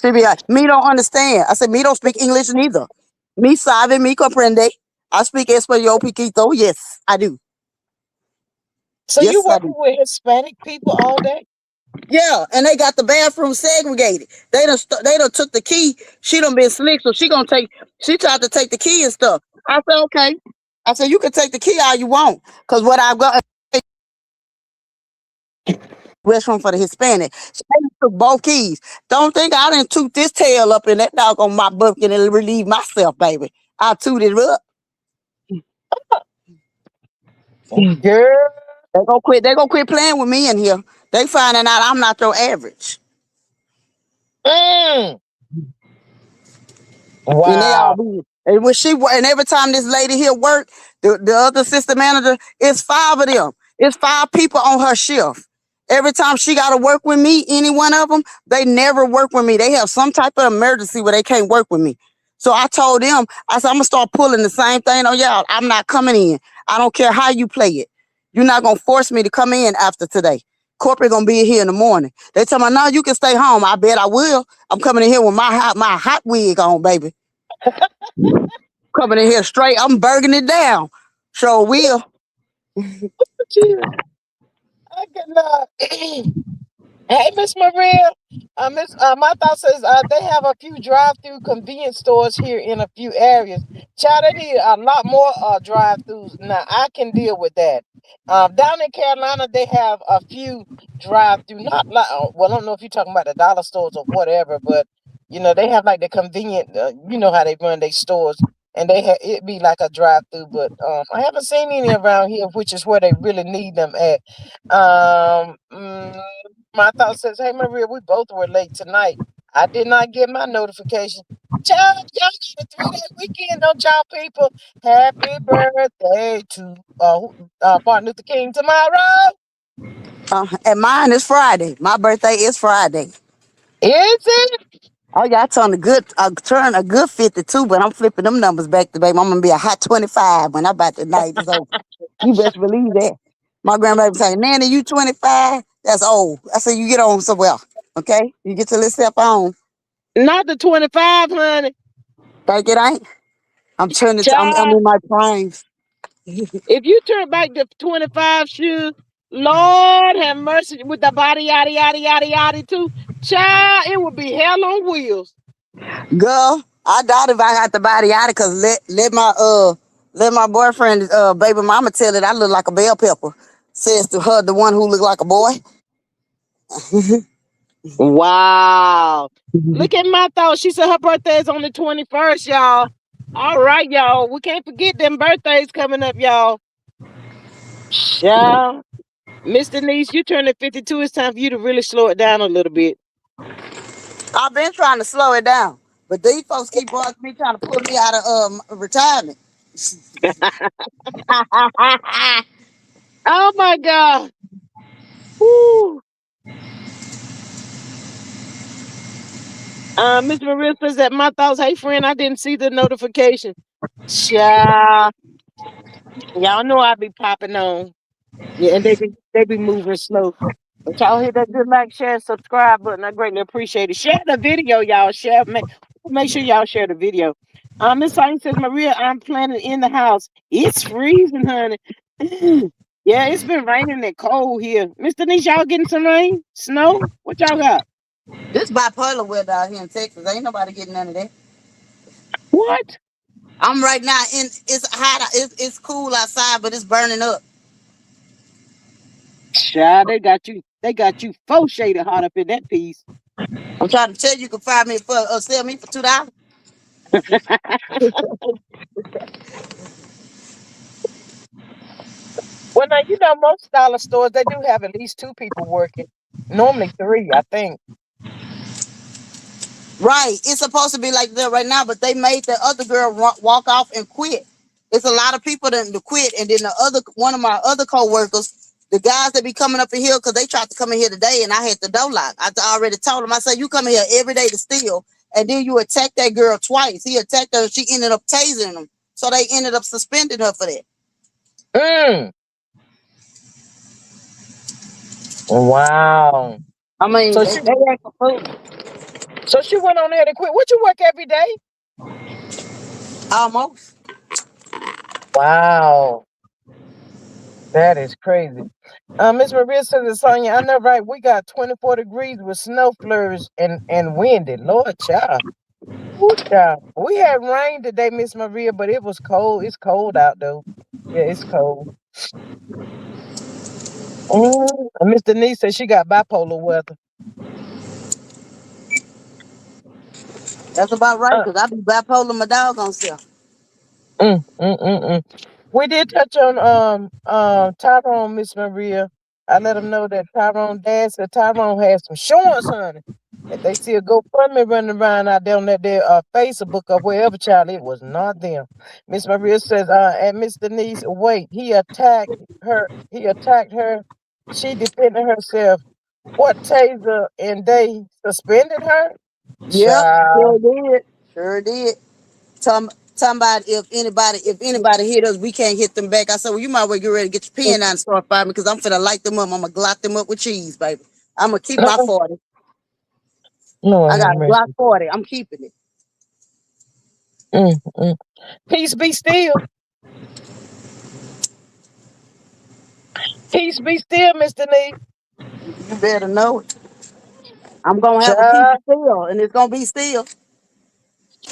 She be like, me don't understand. I said, me don't speak English neither. Me sabe, me comprende. I speak español piquito. Yes, I do. So you Yes, I do. working with Hispanic people all day? Yeah, and they got the bathroom segregated. They done took the key. She done been slick, so she tried to take the key and stuff. I said, okay. I said, you can take the key all you want. Cause what I've got restroom for the Hispanic. So I took both keys. Don't think I didn't toot this tail up in that dog on my bucket and relieve myself, baby. I tooted it up. Girl. They gonna quit. They gonna quit playing with me in here. They finding out I'm not your average, Mm. and they all Wow. be. And when and every time this lady here work, the other assistant manager, it's five of them. It's five people on her shift. Every time she got to work with me, any one of them, they never work with me. They have some type of emergency where they can't work with me. So I told them, I said, I'm gonna start pulling the same thing on y'all. I'm not coming in. I don't care how you play it. You're not gonna force me to come in after today. Corporate gonna be here in the morning. They tell me, no, you can stay home. I bet I will. I'm coming in here with my hot wig on, baby. Coming in here straight. I'm burging it down. Sure will. Chill. I cannot. Hey, Miss Maria. My thought says they have a few drive-through convenience stores here in a few areas. Child, they need a lot more drive-throughs. Now I can deal with that. Down in Carolina, they have a few drive-through. Not like well, I don't know if you're talking about the dollar stores or whatever, but they have like the convenient. You know how they run their stores, and it be like a drive-through. But I haven't seen any around here, which is where they really need them at. My thought says, "Hey Maria, we both were late tonight. I did not get my notification. Child, y'all got a 3-day weekend, don't y'all people? Happy birthday to Martin Luther King tomorrow. And mine is Friday. My birthday is Friday. Is it? Oh yeah, I turn a good 52, but I'm flipping them numbers back to baby. I'm gonna be a hot 25 when I about the night is over. You best believe that. My grandbaby saying, Nanny, you 25? That's old. I said, you get on somewhere. Okay? You get your little step on. Not the 25, honey. Think it ain't? I'm Child, in my prime. if you turn back the 25 shoes, Lord have mercy with the body yada yada yada yada too. Child, it would be hell on wheels. Girl, I doubt if I got the body out of cause let my boyfriend baby mama tell it I look like a bell pepper. Says to her the one who look like a boy. Wow. Look at my thought. She said her birthday is on the 21st, y'all. All right, y'all. We can't forget them birthdays coming up, y'all. Yeah. Miss Denise, you turning 52. It's time for you to really slow it down a little bit. I've been trying to slow it down. But these folks keep bugging me trying to pull me out of retirement. Oh my God. Woo. Miss Maria says that my thoughts, hey friend, I didn't see the notification. Yeah. Y'all know I be popping on. Yeah, and they be moving slow. But y'all hit that good like, share, and subscribe button. I greatly appreciate it. Share the video, y'all. Make sure y'all share the video. Miss Science says, Maria, I'm planning in the house. It's freezing, honey. Yeah, it's been raining and cold here. Miss Denise, y'all getting some rain? Snow? What y'all got? This bipolar weather out here in Texas. Ain't nobody getting none of that. What? I'm right now in it's hot. It's cool outside, but it's burning up. Child, they got you faux shaded hot up in that piece. I'm trying to tell you, you can find me for sell me for $2. Well, now most dollar stores they do have at least two people working. Normally three, I think. Right. It's supposed to be like that right now, but they made the other girl walk off and quit. It's a lot of people that to quit, and then the other one of my other co-workers, the guys that be coming up in here because they tried to come in here today, and I had the door lock. I already told them. I said, "You come in here every day to steal, and then you attack that girl twice." He attacked her, and she ended up tasing him. So they ended up suspending her for that. Mm. Wow. I mean, So they, she they act a fool. so she went on there to quit. What you work every day? Almost. Wow. That is crazy. Miss Maria says, Sonya, I know right. We got 24 degrees with snow flurries and windy. Lord child. Ooh, child. We had rain today, Miss Maria, but it was cold. It's cold out though. Yeah, it's cold. Miss Denise said she got bipolar weather. That's about right, Uh, because I be bipolar my doggone self. mm, mm, mm, mm. We did touch on Tyrone, Miss Maria. I let him know that Tyrone dad said Tyrone had some shorts, honey. That they see a GoFundMe running around out there on that their Facebook or wherever, child. It was not them. Miss Maria says, and Miss Denise, wait, he attacked her. He attacked her. She defended herself. What taser and they suspended her? Yep, Child. sure did. Sure did. Talking about if anybody hit us, we can't hit them back. I said, well, you might well get ready to get your pen out and start firing me because I'm finna light them up. I'm gonna glock them up with cheese, baby. I'm gonna keep my No, 40. I Lord have got a Glock mercy. 40. I'm keeping it. Mm. Peace be still. Peace be still, Mr. Nee. You better know it. I'm gonna have a piece of Child, steel, and it's gonna be steel.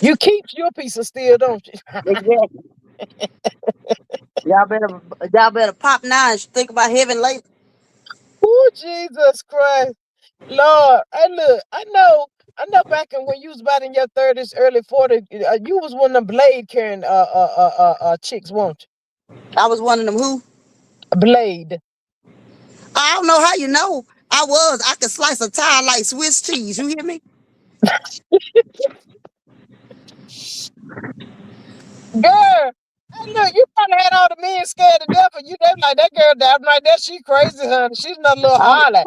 you keep your piece of steel, don't you? Exactly. Y'all better pop now and think about heaven later. Oh, Jesus Christ. Lord, hey, look, I know back in when you was about in your 30s, early 40s, you was one of them blade carrying chicks, won't I was one of them who. you? Blade. I don't know how you know. I could slice a tire like Swiss cheese. You hear me? Girl, hey, look, you probably had all the men scared to death of you. They like, that girl down right there, she crazy, honey. She's not a little All, harlot.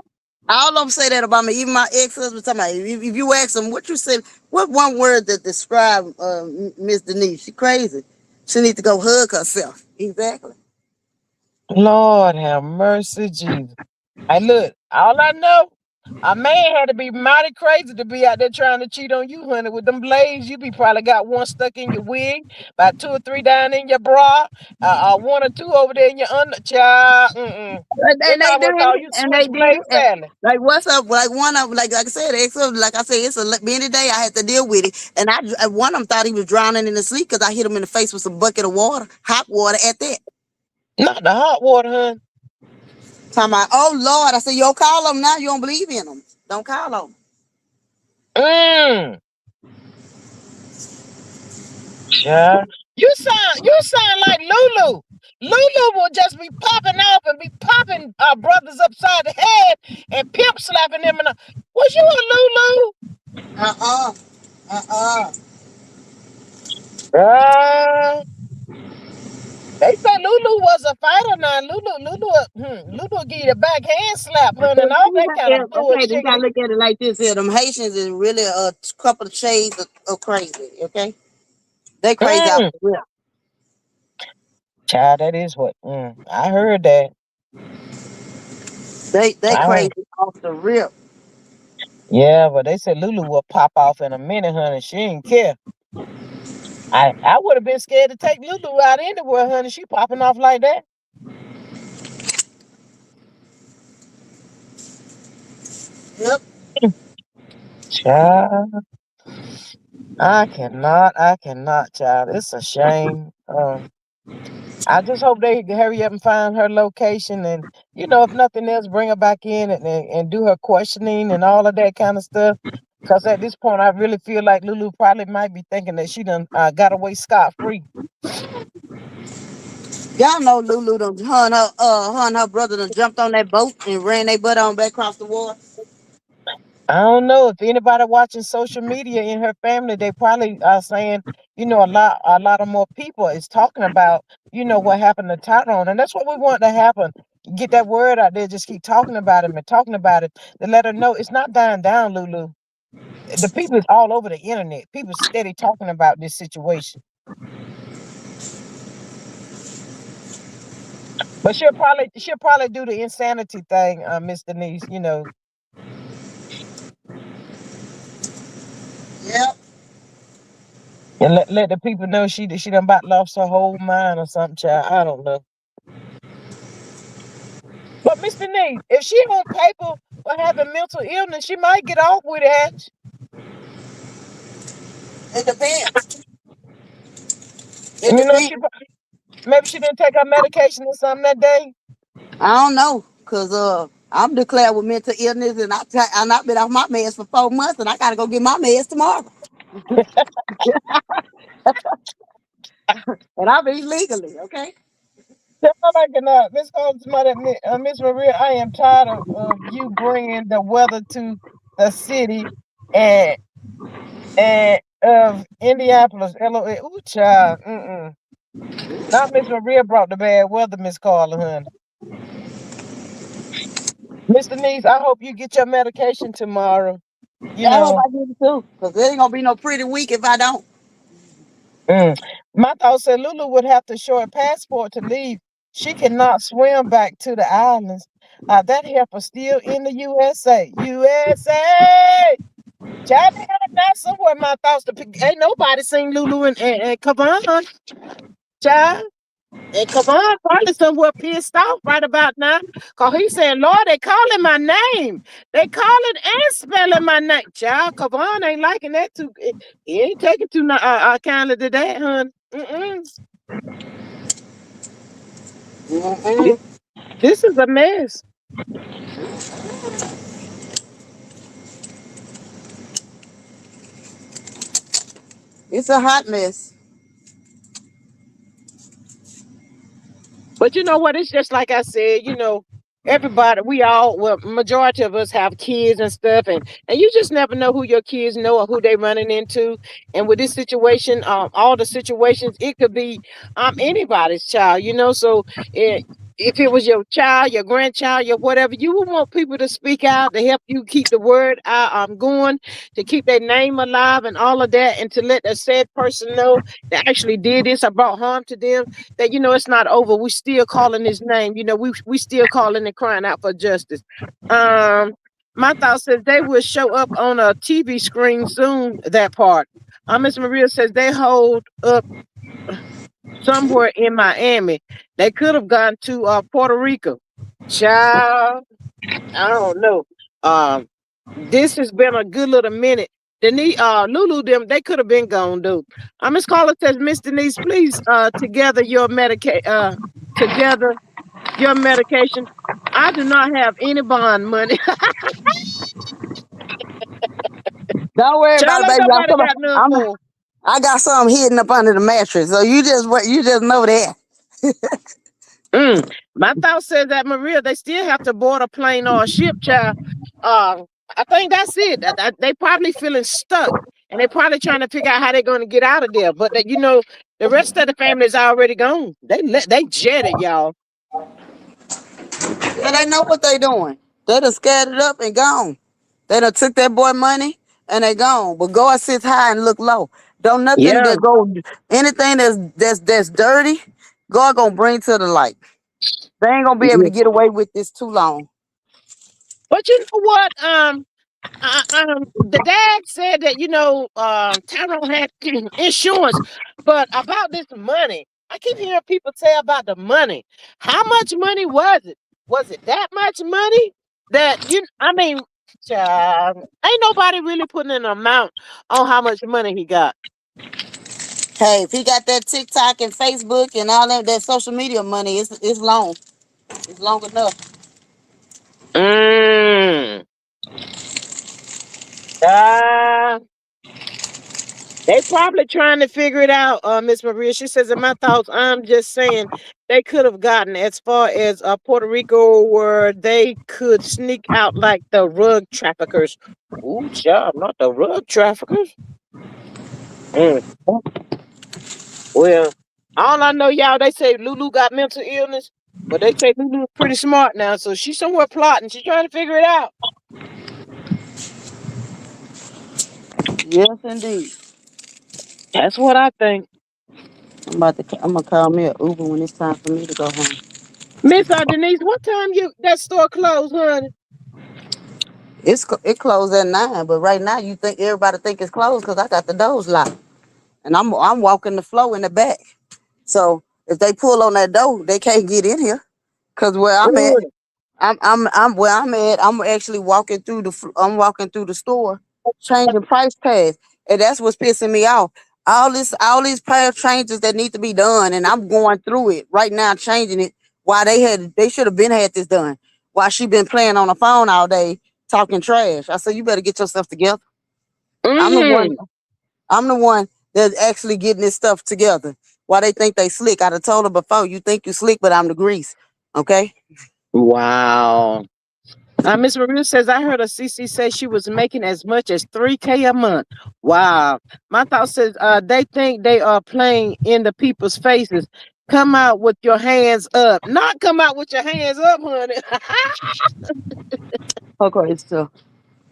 all of them say that about me. Even my ex-husband talking about, if you ask them what you said, what one word that describe Miss Denise? She crazy. She need to go hug herself. Exactly. Lord have mercy, Jesus. Hey, look, all I know, a man had to be mighty crazy to be out there trying to cheat on you, honey. With them blades, you be probably got one stuck in your wig, about two or three down in your bra, one or two over there in your under. Child, they And might they well did call it, you and they did Switchblade it. And Sally. like, what's up? Like one of like I said, like I said, it's a many day I had to deal with it, and one of them thought he was drowning in the sleep because I hit him in the face with some bucket of water, hot water at that. Not the hot water, honey. Talking about, oh Lord, I said, yo, call them now. You don't believe in them. Don't call them. Mm. Child. You sound like Lulu. Lulu will just be popping off and be popping brothers upside the head and pimp slapping them. Was you a Lulu? Uh-uh. Uh-uh. Uh, they say Lulu was a fighter now. Lulu give you a backhand slap, honey, and all that kind of Okay, you bullshit. gotta look at it like this here. Them Haitians is really a couple of shades of crazy. Okay, they crazy out Mm. the real. Child, that is what. I heard that. They I heard. crazy off the rip. Yeah, but they said Lulu will pop off in a minute, honey. She didn't care. I would have been scared to take Lulu out anywhere, honey. She popping off like that. Yep. Child, I cannot, child. It's a shame. I just hope they hurry up and find her location and, if nothing else, bring her back in and do her questioning and all of that kind of stuff. Because at this point, I really feel like Lulu probably might be thinking that she done got away scot free. Y'all know Lulu done her and her brother done jumped on that boat and ran their butt on back across the water. I don't know if anybody watching social media in her family, they probably are saying, a lot of more people is talking about, what happened to Tyrone, and that's what we want to happen. Get that word out there. Just keep talking about him and talking about it to let her know it's not dying down, Lulu. The people is all over the internet. People steady talking about this situation, but she'll probably do the insanity thing, Miss Denise. Yep. And let the people know she done about lost her whole mind or something, child. I don't know. But Mr. Nee, if she on paper for having mental illness, she might get off with it. It depends. It You know, depends. maybe she didn't take her medication or something that day. I don't know, cause I'm declared with mental illness, and I've been off my meds for 4 months, and I gotta go get my meds tomorrow, and I'll be legally okay. Tell her like Miss Holmes, Miss Maria, I am tired of you bringing the weather to the city and of Indianapolis. LOL. Ooh, child. Not Miss Maria brought the bad weather, Miss Carla, honey. Mr. Niece, I hope you get your medication tomorrow. You I hope know, I get it too, cause it ain't gonna be no pretty week if I don't. Mm. My thought said Lulu would have to show a passport to leave. She cannot swim back to the islands. That heifer still in the USA. USA! Child, they got that somewhere. My thoughts to pick. Ain't nobody seen Lulu and Kavan. Child. And Kavan probably somewhere pissed off right about now. Cause he said, Lord, they calling my name. They calling and spelling my name. Child, Kavan ain't liking that too. He ain't taking too kindly to that, hon. Mm-mm. This, Mm-mm. this is a mess. It's a hot mess. But you know what? It's just like I said, everybody, we all, well, majority of us have kids and stuff, and you just never know who your kids know or who they running into. And with this situation, all the situations, it could be anybody's child, So if it was your child, your grandchild, your whatever, you would want people to speak out to help you keep the word out, going, to keep their name alive and all of that, and to let the said person know that actually did this or brought harm to them, that it's not over. We still calling his name. We still calling and crying out for justice. Um, my thought says they will show up on a TV screen soon. That part. Miss Maria says they hold up somewhere in Miami. They could have gone to Puerto Rico. Child, I don't know. Um, this has been a good little minute. Denise, Lulu, them they could have been gone, dude. Miss Carla says, Miss Denise, please, together your medication. I do not have any bond money. Don't worry about Child, it, ain't baby. nobody got none for. I got something hidden up under the mattress, so you just know that. Mm. My thought says that Maria, they still have to board a plane or a ship, child. Uh, I think that's it. They probably feeling stuck, and they probably trying to figure out how they're going to get out of there. But the rest of the family is already gone. They jetted, y'all. Yeah, they know what they doing. They done scattered up and gone. They done took that boy money and they gone. But God sits high and look low. Don't nothing Yeah, that go anything that's dirty, God gonna bring to the light. They ain't gonna be able yeah. to get away with this too long. But you know what? The dad said that Tyrone had insurance, but about this money, I keep hearing people say about the money. How much money was it? Was it that much money that I mean, child, ain't nobody really putting an amount on how much money he got. Hey, if he got that TikTok and Facebook and all that social media money, it's long. It's long enough. Mm. Uh, They probably trying to figure it out, Miss Maria. She says, in my thoughts, I'm just saying they could have gotten as far as Puerto Rico, where they could sneak out like the rug traffickers. Ooh, child, not the rug traffickers. Mm. Well, all I know, y'all, they say Lulu got mental illness, but they say Lulu's pretty smart now, so she's somewhere plotting. She's trying to figure it out. Yes, indeed. That's what I think. I'm gonna call me a Uber when it's time for me to go home. Miss Denise, what time that store closed, honey? It closed at 9, but right now you think everybody think it's closed because I got the doors locked and I'm walking the floor in the back. So if they pull on that door, they can't get in here. Cause where I'm at, Good. I'm where I'm at. I'm actually walking through I'm walking through the store, changing price tags, and that's what's pissing me off. All these price changes that need to be done, and I'm going through it right now, changing it. Why they should have been had this done. Why she been playing on the phone all day talking trash? I said you better get yourself together. I'm the one. Mm. I'm the one that's actually getting this stuff together. Why they think they slick? I'd have told her before. You think you slick, but I'm the grease. Okay. Wow. Miss Maria says, I heard a CC say she was making as much as 3K a month. Wow. My thought says, they think they are playing in the people's faces. Come out with your hands up. Not come out with your hands up, honey. Okay, so.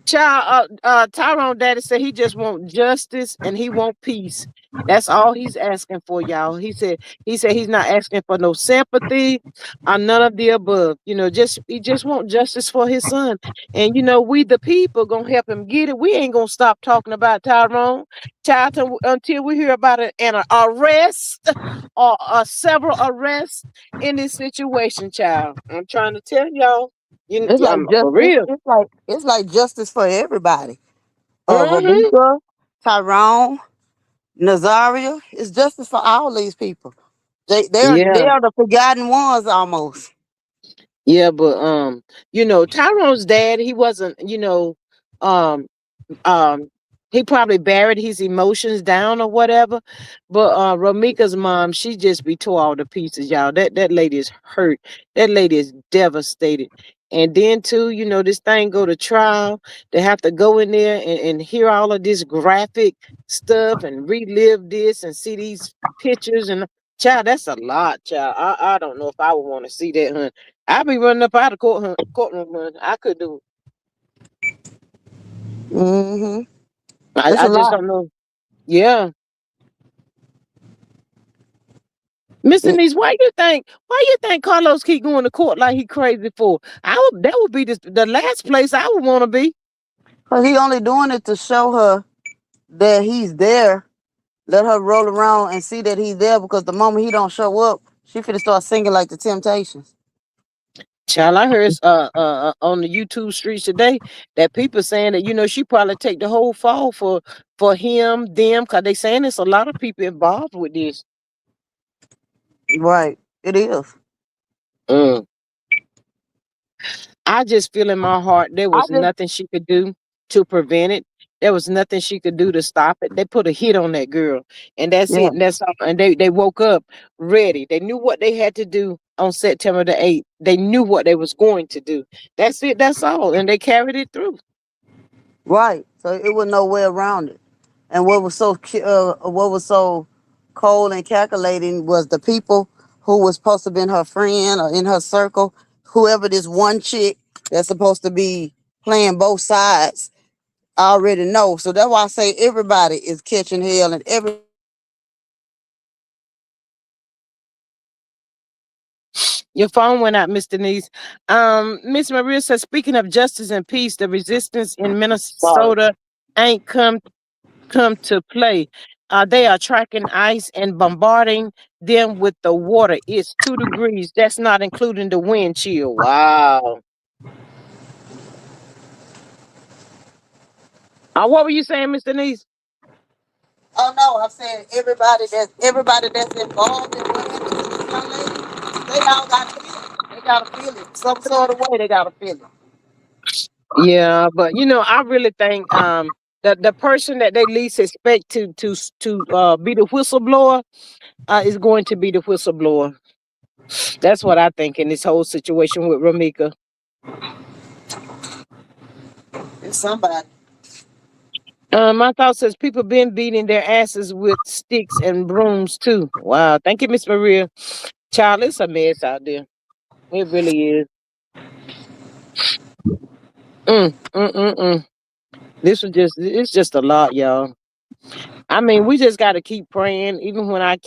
Child, Tyrone daddy said he just want justice and he want peace. That's all he's asking for, y'all. He said he's not asking for no sympathy or none of the above. Just he just want justice for his son. And we the people gonna help him get it. We ain't gonna stop talking about Tyrone, child, until we hear about an arrest or several arrests in this situation, child. I'm trying to tell y'all. It's like I'm just for real. it's like justice for everybody. Hmm. Rebecca, Tyrone, Nazaria. It's justice for all these people. They Yeah. are the forgotten ones almost. Yeah, but Tyrone's dad, he wasn't, um um he probably buried his emotions down or whatever. But Ramika's mom, she just be tore all to pieces, y'all. That lady is hurt. That lady is devastated. And then too, this thing go to trial. They have to go in there and hear all of this graphic stuff and relive this and see these pictures and child, that's a lot, child. I don't know if I would want to see that, hun. I'd be running up out of courtroom, hun. I could do. Hmm. It's I a just lot. don't know. Yeah. Mr. Because Niece, why you think Carlos keep going to court like he crazy for? That would be the last place I would want to be. he only doing it to show her that he's there. Let her roll around and see that he's there because the moment he don't show up, she finna start singing like the Temptations. Child, I heard on the YouTube streets today that people saying that she probably take the whole fall for him, them, cause they saying there's a lot of people involved with this. Right. It is. Mm. I just feel in my heart there I was just nothing she could do to prevent it. There was nothing she could do to stop it. They put a hit on that girl, and that's yeah. it. And that's all. And they woke up ready. They knew what they had to do on September the 8th. They knew what they was going to do. That's it. That's all. And they carried it through. Right. So it was no way around it. And what was so cold and calculating was the people who was supposed to be in her friend or in her circle, whoever this one chick that's supposed to be playing both sides. I already know. So that's why I say everybody is catching hell and everybody is Your phone went out, Miss Denise. Miss Maria says, speaking of justice and peace, the resistance in sorry. Minnesota ain't come to play. They are tracking ice and bombarding them with the water. It's 2 degrees. That's not including the wind chill. Wow. What were you saying, Miss Denise? Oh no, I'm saying everybody that's involved in what happened to this young lady, they all got to feel it. They gotta feel it. Some sort of way they gotta feel it. Yeah, but I really think the person that they least expect to be the whistleblower is going to be the whistleblower. That's what I think in this whole situation with Ramika. It's somebody. My thought says people been beating their asses with sticks and brooms too. Wow, thank you, Miss Maria. Child, it's a mess out there. It really is. Mm. It's just a lot, y'all. I mean, we just got to keep praying. Even when our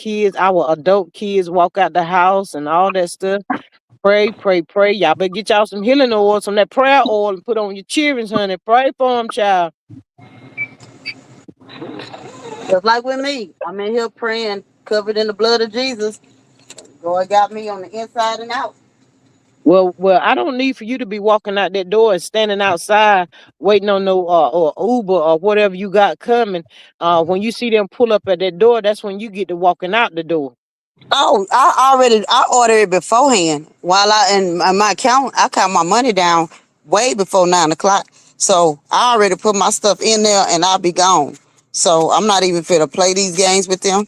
adult kids walk out the house and all that stuff, pray, pray, pray. Y'all better get y'all some healing oil, some that prayer oil, and put on your children's, honey. Pray for them, child. Just like with me. I'm in here praying, covered in the blood of Jesus. God got me on the inside and out. Well, I don't need for you to be walking out that door and standing outside waiting on no or Uber or whatever you got coming. When you see them pull up at that door, that's when you get to walking out the door. Oh, I ordered it beforehand. While I in my account, I count my money down way before 9 o'clock. So I already put my stuff in there and I'll be gone. So I'm not even fit to play these games with them.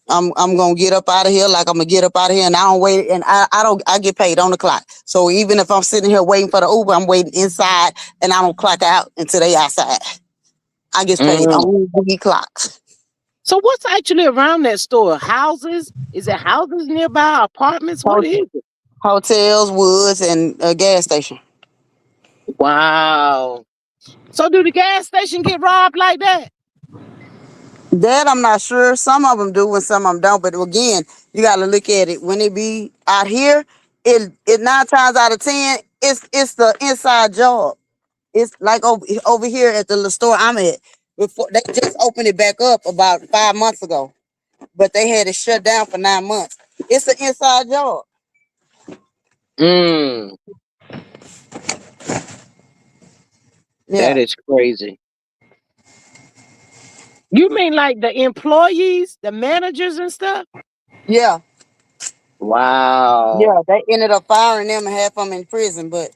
I'm gonna get up out of here like I'm gonna get up out of here and I don't wait and I get paid on the clock. So even if I'm sitting here waiting for the Uber, I'm waiting inside and I don't clock out until they outside. I get paid Mm. on the clocks. So what's actually around that store? Houses? Is it houses nearby? Apartments? What Ho- is it? Hotels, woods, and a gas station. Wow. So do the gas station get robbed like that? That I'm not sure. Some of them do and some of them don't. But again, you got to look at it. When it be out here, it 9 times out of 10, it's the inside job. It's like over here at the little store I'm at. Before they just opened it back up about 5 months ago, but they had it shut down for 9 months. It's an inside job. Mm, that Yeah, is crazy. You mean like the employees, the managers and stuff? yeah, Wow. yeah. They ended up firing them and half of them in prison. But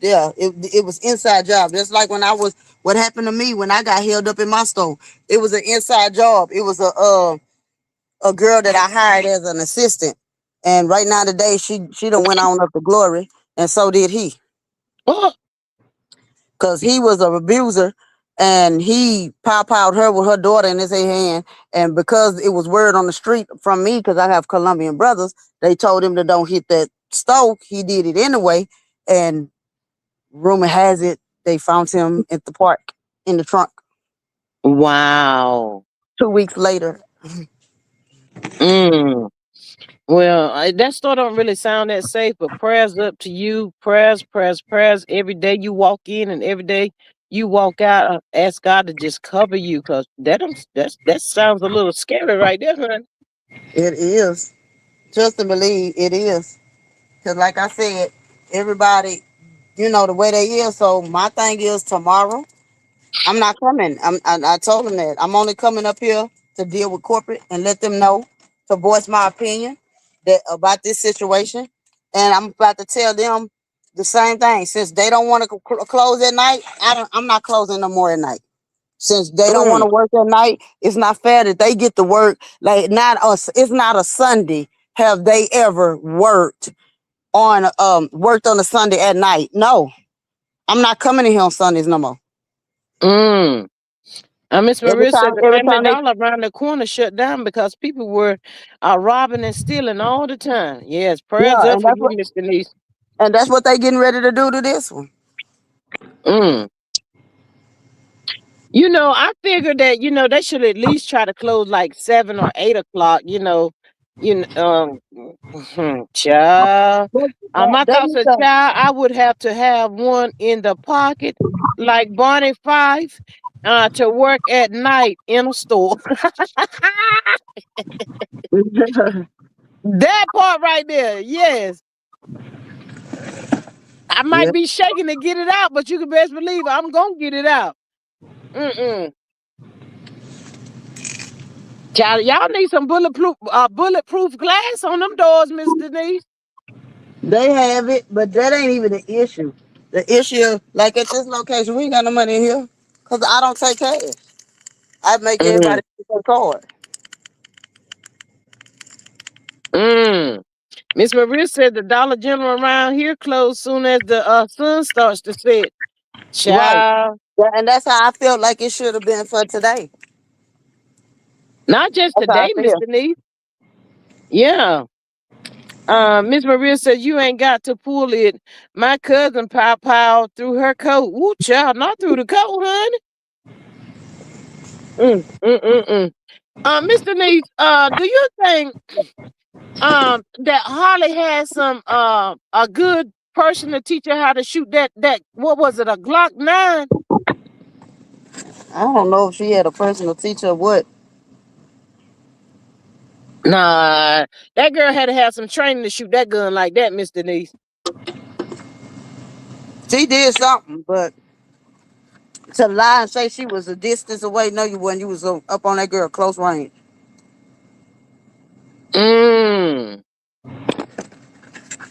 yeah, it was inside job. Just like when I was, what happened to me when I got held up in my store. It was an inside job. It was a girl that I hired as an assistant, and right now today she done went on up to glory, and so did he, Oh, cause he was an abuser, and he pop out her with her daughter in his hand, and because it was word on the street from me, cause I have Colombian brothers, they told him to don't hit that stove. He did it anyway, and rumor has it they found him at the park in the trunk wow. 2 weeks later. Mm. Well, that store don't really sound that safe, but prayers up to you. Prayers, prayers, prayers. Every day you walk in and every day you walk out, ask God to just cover you, because that sounds a little scary right there, man. It is. Just to believe it is. Cause like I said, everybody, the way they is. So my thing is tomorrow, I'm not coming. I told them that I'm only coming up here to deal with corporate and let them know, to voice my opinion that about this situation, and I'm about to tell them the same thing. Since they don't want to close at night, I'm not closing no more at night. Since they don't want Mm, to work at night, it's not fair that they get to work. Like, not us. It's not a Sunday. Have they ever worked on a Sunday at night? No, I'm not coming in here on Sundays no more. mm. Miss Every Maria time, said the every Family time they, Dollar around the corner shut down because people were robbing and stealing all the time. Yes, prayers yeah, up for you, Miss Denise. and that's what they getting ready to do to this one. Mm. I figured that they should at least try to close like 7 or 8 o'clock. Child. My They thoughts need are, to, child, I would have to have one in the pocket, like Barney Fife, to work at night in a store. That part right there, yes. I might yeah, be shaking to get it out, but you can best believe I'm gonna get it out. Mm-mm. Child, y'all need some bulletproof glass on them doors, Miss Denise. they have it, but that ain't even the issue. The issue, like at this location, we ain't got no money in here because I don't take cash. I make Mm, everybody take a card. mm. Miss Maria said the Dollar General around here closed soon as the sun starts to set. Right. Child, Yeah, and that's how I felt like it should have been for today. not just That's how I today, Miss feel. Denise. Yeah. Miss Maria said you ain't got to pull it. My cousin pow through her coat. Woo, child, not through the coat, honey. Mm. Miss Denise, do you think that Holly has some a good person to teach her how to shoot that what was it, a Glock 9? I don't know if she had a personal teacher or what. Nah, that girl had to have some training to shoot that gun like that, Miss Denise. She did something, but to lie and say she was a distance away, no, you wasn't. You was up on that girl close range. Mm.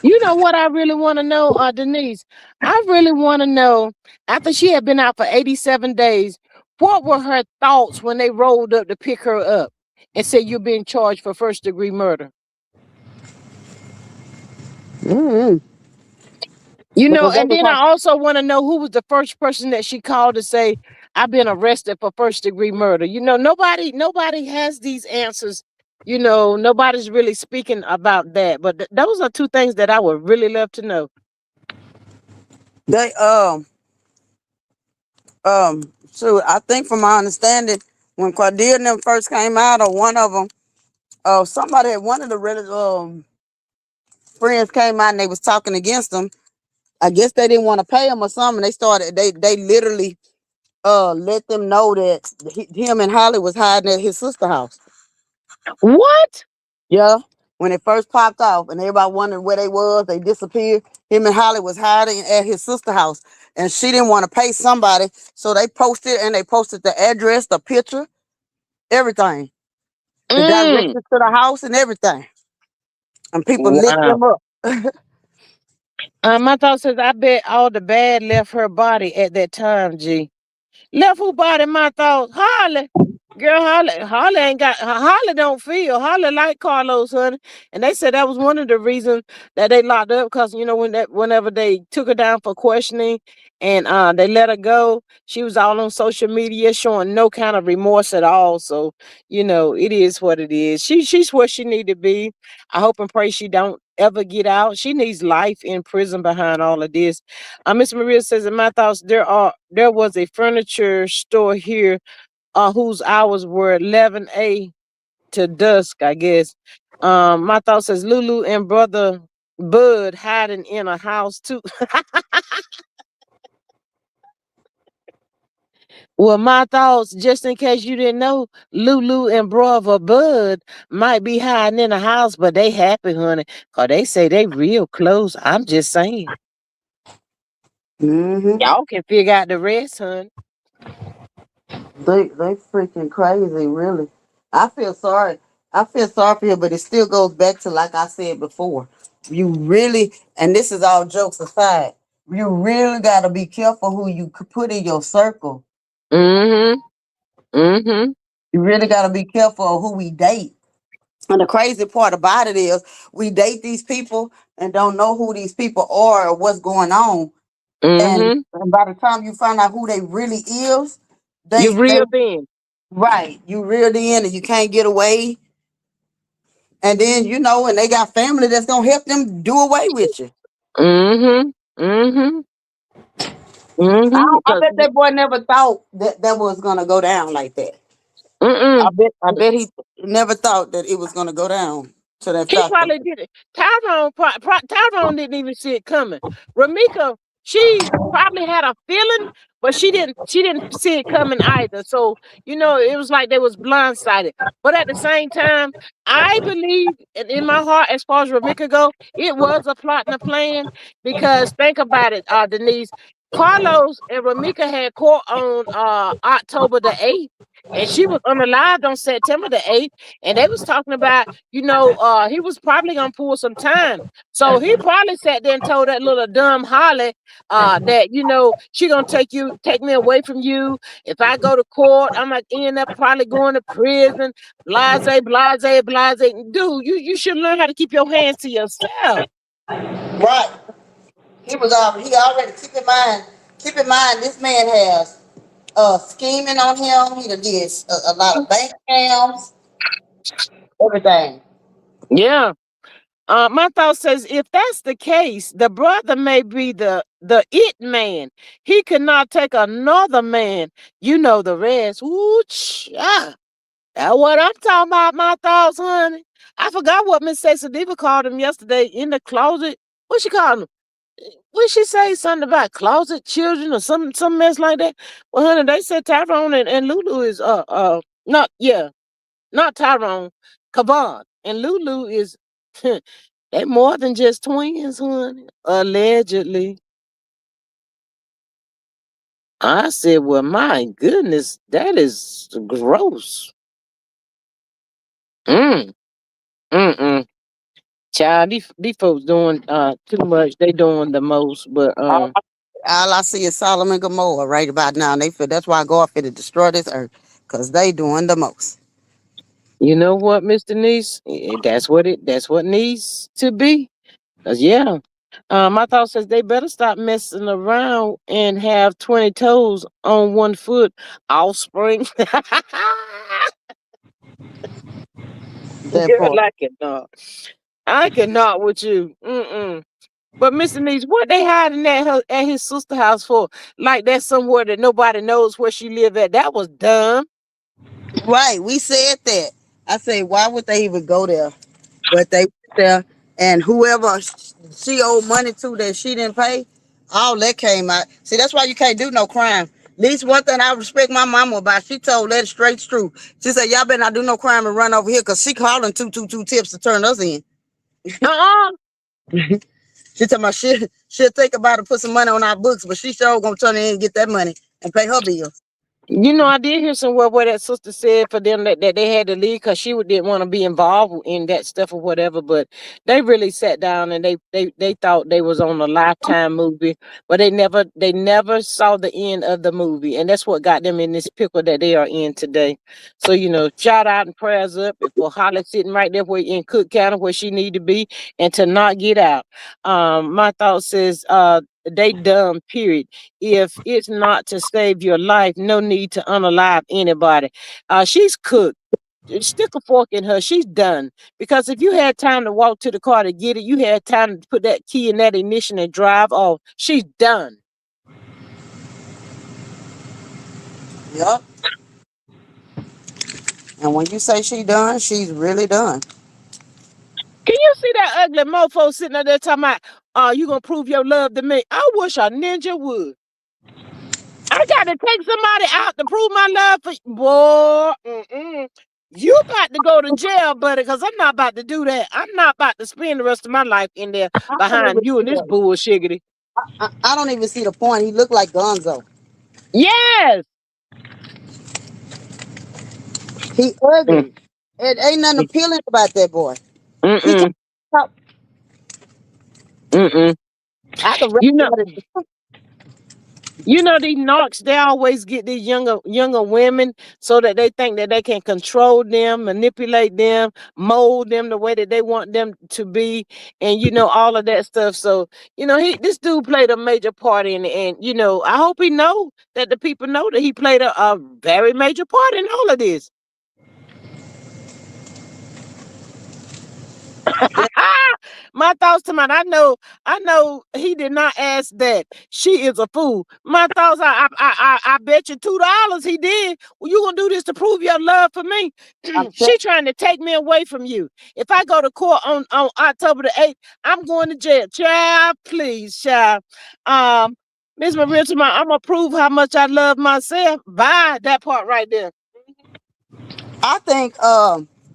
You know what I really want to know, Denise? I really want to know, after she had been out for 87 days, what were her thoughts when they rolled up to pick her up and said you're being charged for first-degree murder? Mm-hmm. Because that And was then I her. also want to know who was the first person that she called to say, I've been arrested for first-degree murder. Nobody has these answers. Nobody's really speaking about that. But those are two things that I would really love to know. They So I think from my understanding, when Cordelia and them first came out, or one of them, somebody, one of the friends came out and they was talking against them. I guess they didn't want to pay him or something. They literally let them know that him and Holly was hiding at his sister house. What? Yeah. When it first popped off and everybody wondered where they was, they disappeared. Him and Holly was hiding at his sister house. And she didn't want to pay somebody. So they posted the address, the picture, everything. The Mm. directions to the house and everything. And people lit Wow. them up. My thought says I bet all the bad left her body at that time, G. Left who body my thoughts? Holly. Girl, Holly ain't got Holly don't feel. Holly like Carlos, honey. And they said that was one of the reasons that they locked her up because whenever they took her down for questioning and they let her go, she was all on social media showing no kind of remorse at all. So, it is what it is. She's where she need to be. I hope and pray she don't ever get out. She needs life in prison behind all of this. Miss Maria says, in my thoughts, there was a furniture store here whose hours were 11 to dusk, I guess. My thought says Lulu and brother Bud hiding in a house too. Well, my thoughts, just in case you didn't know, Lulu and brother Bud might be hiding in a house, but they happy, honey. Cause they say they real close. I'm just saying. Hmm. Y'all can figure out the rest, honey. They freaking crazy, really. I feel sorry. I feel sorry for you, but it still goes back to like I said before. You really, and this is all jokes aside, you really got to be careful who you put in your circle. Mm-hmm. Mm-hmm. You really got to be careful of who we date. And the crazy part about it is we date these people and don't know who these people are or what's going on. And Mm-hmm. by the time you find out who they really is, You they real thin. right, you reeled in and you can't get away. And then and they got family that's gonna help them do away with you. Mm-hmm. Mm-hmm. Mm-hmm. I Cause bet that boy never thought that was gonna go down like that. mm-mm. I bet he never thought that it was gonna go down to that He factor. probably did it. Tyrone didn't even see it coming. Ramika, she probably had a feeling, but she didn't see it coming either. So, it was like they was blindsided. But at the same time, I believe in my heart, as far as Ramika go, it was a plot and a plan. Because think about it, Denise. Carlos and Ramika had court on October the 8th. And she was unalived on September the 8th. And they was talking about he was probably gonna pull some time. So he probably sat there and told that little dumb Holly that, she gonna take me away from you. If I go to court, I'm gonna end up probably going to prison. Blase, blase, blase. Dude, you should learn how to keep your hands to yourself. Right. He already keep in mind this man has scheming on him. He done did a lot of bank scams, everything. Yeah. My thought says if that's the case, the brother may be the it man. He could not take another man. You know the rest. Ooh, ah. That's what I'm talking about, my thoughts, honey. I forgot what Miss Sexy Diva called him yesterday in the closet. What she called him? What she say? Something about closet children or some mess like that. Well, honey, they said Tyrone and Lulu is not not Tyrone, Kavan. And Lulu is they more than just twins, honey. Allegedly. I said, well, my goodness, that is gross. Mm, mm-mm. Child, these folks doing too much. They doing the most, but All I see is Solomon and Gomorrah right about now. And they feel that's why God fit to destroy this earth. Cause they doing the most. you know what, Mr. Niece? That's what needs to be. 'Cause, yeah. My thought says they better stop messing around and have 20 toes on one foot. Offspring. That Girl, part. I cannot. I cannot with you. Mm-mm. But Mr. Niece, what they hiding at his sister house for? Like that's somewhere that nobody knows where she live at. That was dumb. Right, we said that. I say, why would they even go there? But they went there, and whoever she owed money to that she didn't pay, all that came out. See, that's why you can't do no crime. At least one thing I respect my mama about, she told that straight true. She said, y'all better not do no crime and run over here because she calling 222 tips to turn us in. Uh-uh. She told me she'll think about it, put some money on our books, but she sure gonna turn in and get that money and pay her bills. You know, I did hear somewhere where that sister said for them that they had to leave because didn't want to be involved in that stuff or whatever. But they really sat down and they thought they was on a Lifetime movie, but they never saw the end of the movie, and that's what got them in this pickle that they are in today. So shout out and prayers up for Holly sitting right there where in Cook County where she need to be and to not get out. My thought says they dumb. Period. If it's not to save your life, no need to unalive anybody. She's cooked. Stick a fork in her. She's done. Because if you had time to walk to the car to get it, you had time to put that key in that ignition and drive off. She's done. Yup. And when you say she done, she's really done. Can you see that ugly mofo sitting up there talking about, you gonna prove your love to me? I wish a ninja would. I gotta take somebody out to prove my love for you. Boy. Mm-mm. You about to go to jail, buddy, because I'm not about to do that. I'm not about to spend the rest of my life in there I don't behind even you see and this that. bullshiggity. I don't even see the point. He looked like Gonzo. Yes. He Mm, ugly. It ain't nothing appealing about that boy. He can't mm-mm, talk. mm-mm. I can You know, recognize it. these narcs, they always get these younger women so that they think that they can control them, manipulate them, mold them the way that they want them to be, and all of that stuff. So this dude played a major part in it, and I hope he know that the people know that he played a very major part in all of this. Yeah, My thoughts to mine. I know he did not ask that. She is a fool. My thoughts are, I bet you $2 he did. Well, you gonna do this to prove your love for me? I'm telling She trying to take me away from you. If I go to court on October the 8th, I'm going to jail. Child, please, child. Um, Miss Maria, I'm gonna prove how much I love myself. Bye. That part right there. I think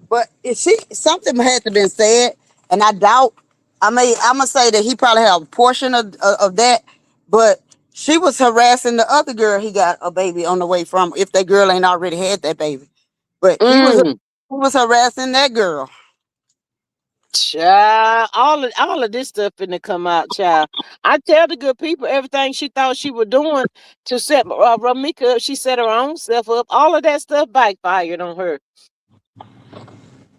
but if she something had to been said, and I doubt. I'm gonna say that he probably had a portion of that, but she was harassing the other girl he got a baby on the way from. If that girl ain't already had that baby, but Mm. he was harassing that girl. Child, all of this stuff finna come out, child. I tell the good people everything she thought she was doing to set Ramika up. She set her own self up. All of that stuff backfired on her.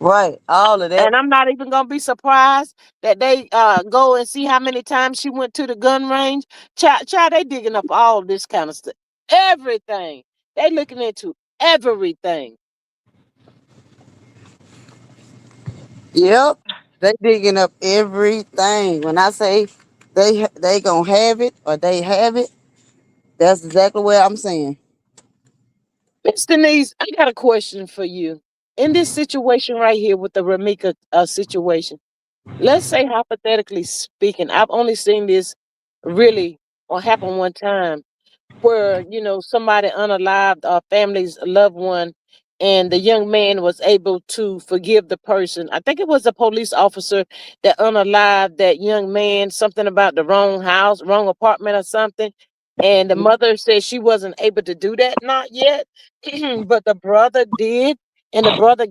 Right, all of that. And I'm not even gonna be surprised that they go and see how many times she went to the gun range. Child, they digging up all this kind of stuff. Everything. They looking into everything. Yep, they digging up everything. When I say they gonna have it or they have it, that's exactly what I'm saying. Miss Denise, I got a question for you. In this situation right here with the Ramika situation, let's say hypothetically speaking, I've only seen this really or happen one time where somebody unalived a family's loved one, and the young man was able to forgive the person. I think it was a police officer that unalived that young man, something about the wrong house, wrong apartment or something, and the mother said she wasn't able to do that, not yet. But the brother did, and the brother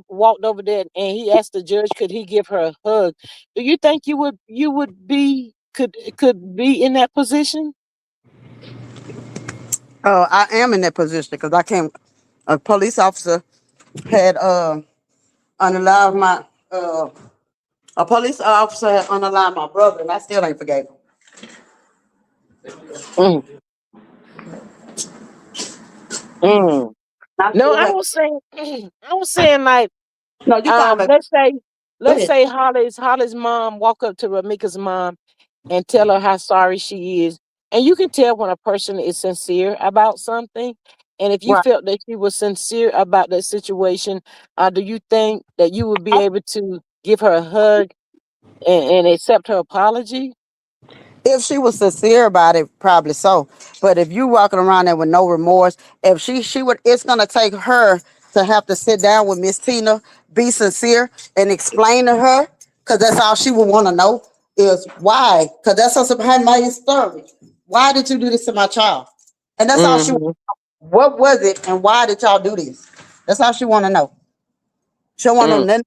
walked over there and he asked the judge could he give her a hug. Do you think you would be could be in that position? Oh, I am in that position because I can't. A police officer had unalived my a police officer had unalived my brother, and I still ain't forgave him. Mm. Mm. I No, still I have. was saying, I was saying like, No, you fine, baby. let's say, Go let's ahead. say Holly's mom walk up to Ramika's mom and tell her how sorry she is. And you can tell when a person is sincere about something. And if you Right. felt that she was sincere about that situation, do you think that you would be able to give her a hug and accept her apology? If she was sincere about it, probably so. But if you walking around there with no remorse, if she would, it's gonna take her to have to sit down with Miss Tina, be sincere, and explain to her, because that's all she would want to know is why. Because that's what's behind my story. Why did you do this to my child? And that's all she. Mm-hmm. What was it, and why did y'all do this? That's all she want to know. She don't want to know Mm. nothing.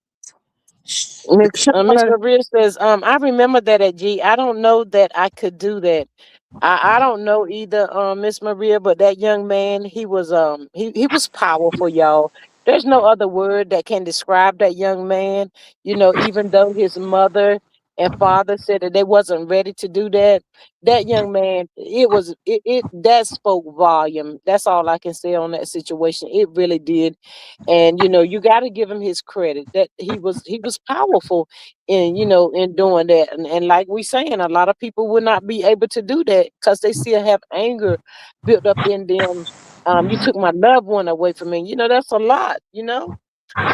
Miss Maria says, I remember that at G. I don't know that I could do that. I don't know either, Miss Maria, but that young man, he was powerful, y'all. There's no other word that can describe that young man. Even though his mother and father said that they wasn't ready to do that, that young man, it that spoke volume. That's all I can say on that situation. It really did. And you got to give him his credit that he was powerful in doing that. And like we saying, a lot of people would not be able to do that because they still have anger built up in them. You took my loved one away from me. That's a lot.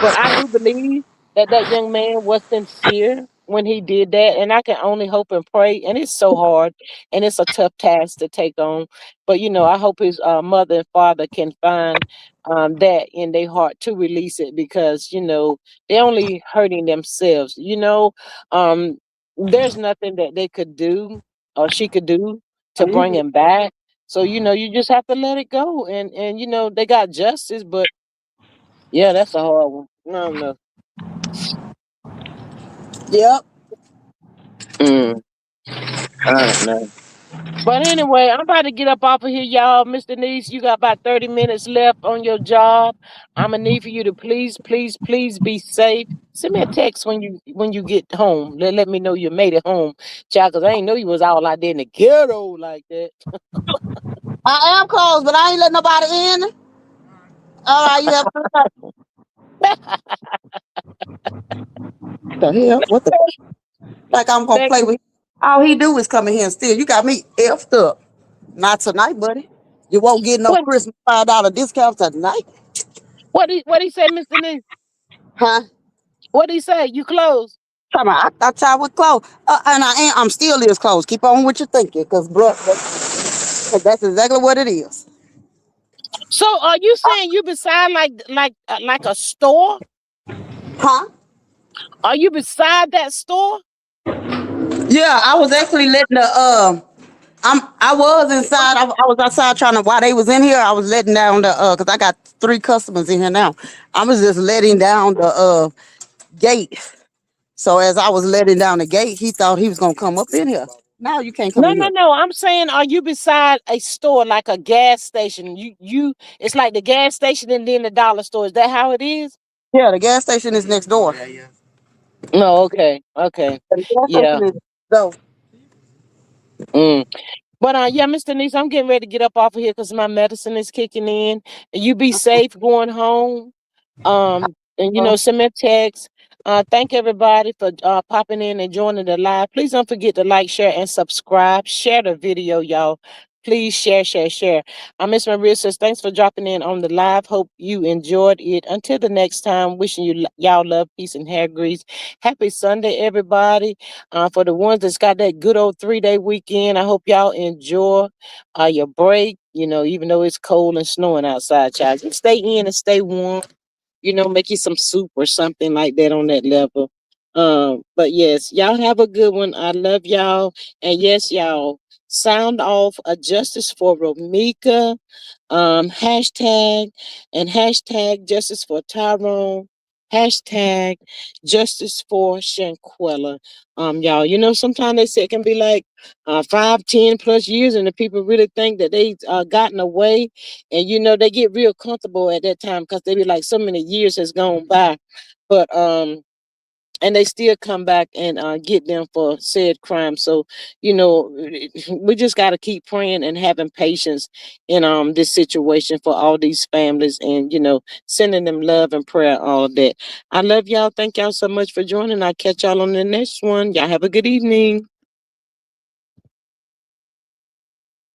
But I do believe that that young man was sincere when he did that, and I can only hope and pray. And it's so hard, and it's a tough task to take on. But I hope his mother and father can find that in their heart to release it, because they're only hurting themselves. There's nothing that they could do or she could do to bring him back. So you just have to let it go, and they got justice, but yeah, that's a hard one. No, no. Yep. Mm, I don't know. But anyway, I'm about to get up off of here, y'all. Mr. Niece, you got about 30 minutes left on your job. I'm gonna need for you to please, please, please be safe. Send me a text when you get home. Let me know you made it home, child, because I ain't know you was all out there in the ghetto like that. I am closed, but I ain't letting nobody in. All right, you have a good night. The hell? What the? Like I'm gonna Thank play you. with. All he do is come in here and steal. You got me effed up. Not tonight, buddy. You won't get no What Christmas $5 discount tonight, what he say, Mr. Niece? huh? What he say? You close. Come on, I thought y'all was closed, and I am. I'm still is closed. Keep on what you're thinking, cause bro, that's exactly what it is, So are you saying you beside like a store? huh? Are you beside that store? Yeah, I was actually letting the I was inside. I was outside trying to while they was in here. I was letting down the because I got 3 customers in here now. I was just letting down the gate. So as I was letting down the gate, he thought he was gonna come up in here. Now you can't come No, in no, here. no. I'm saying, are you beside a store like a gas station? It's like the gas station and then the dollar store. Is that how it is? Yeah, the gas station is next door. No, okay, okay, The gas yeah. station is so. Mm. But yeah, Mr. Niece, I'm getting ready to get up off of here because my medicine is kicking in. You be safe going home. And send me a text. Thank everybody for popping in and joining the live. Please don't forget to like, share, and subscribe. Share the video, y'all. Please share, share, share. Miss Maria says, thanks for dropping in on the live. Hope you enjoyed it. Until the next time, wishing y'all love, peace, and hair grease. Happy Sunday, everybody. For the ones that's got that good old 3-day weekend, I hope y'all enjoy your break. Even though it's cold and snowing outside, child, just stay in and stay warm. Make you some soup or something like that on that level. But yes, y'all have a good one. I love y'all. And yes, y'all, sound off a justice for Romika, hashtag, and hashtag justice for Tyrone, hashtag justice for Shanquella. Y'all, sometimes they say it can be like 5, 10 plus years, and the people really think that they gotten away, and they get real comfortable at that time because they be like so many years has gone by, but and they still come back and get them for said crime. So we just got to keep praying and having patience in this situation for all these families, and sending them love and prayer, all of that. I love y'all. Thank y'all so much for joining. I'll catch y'all on the next one. Y'all have a good evening.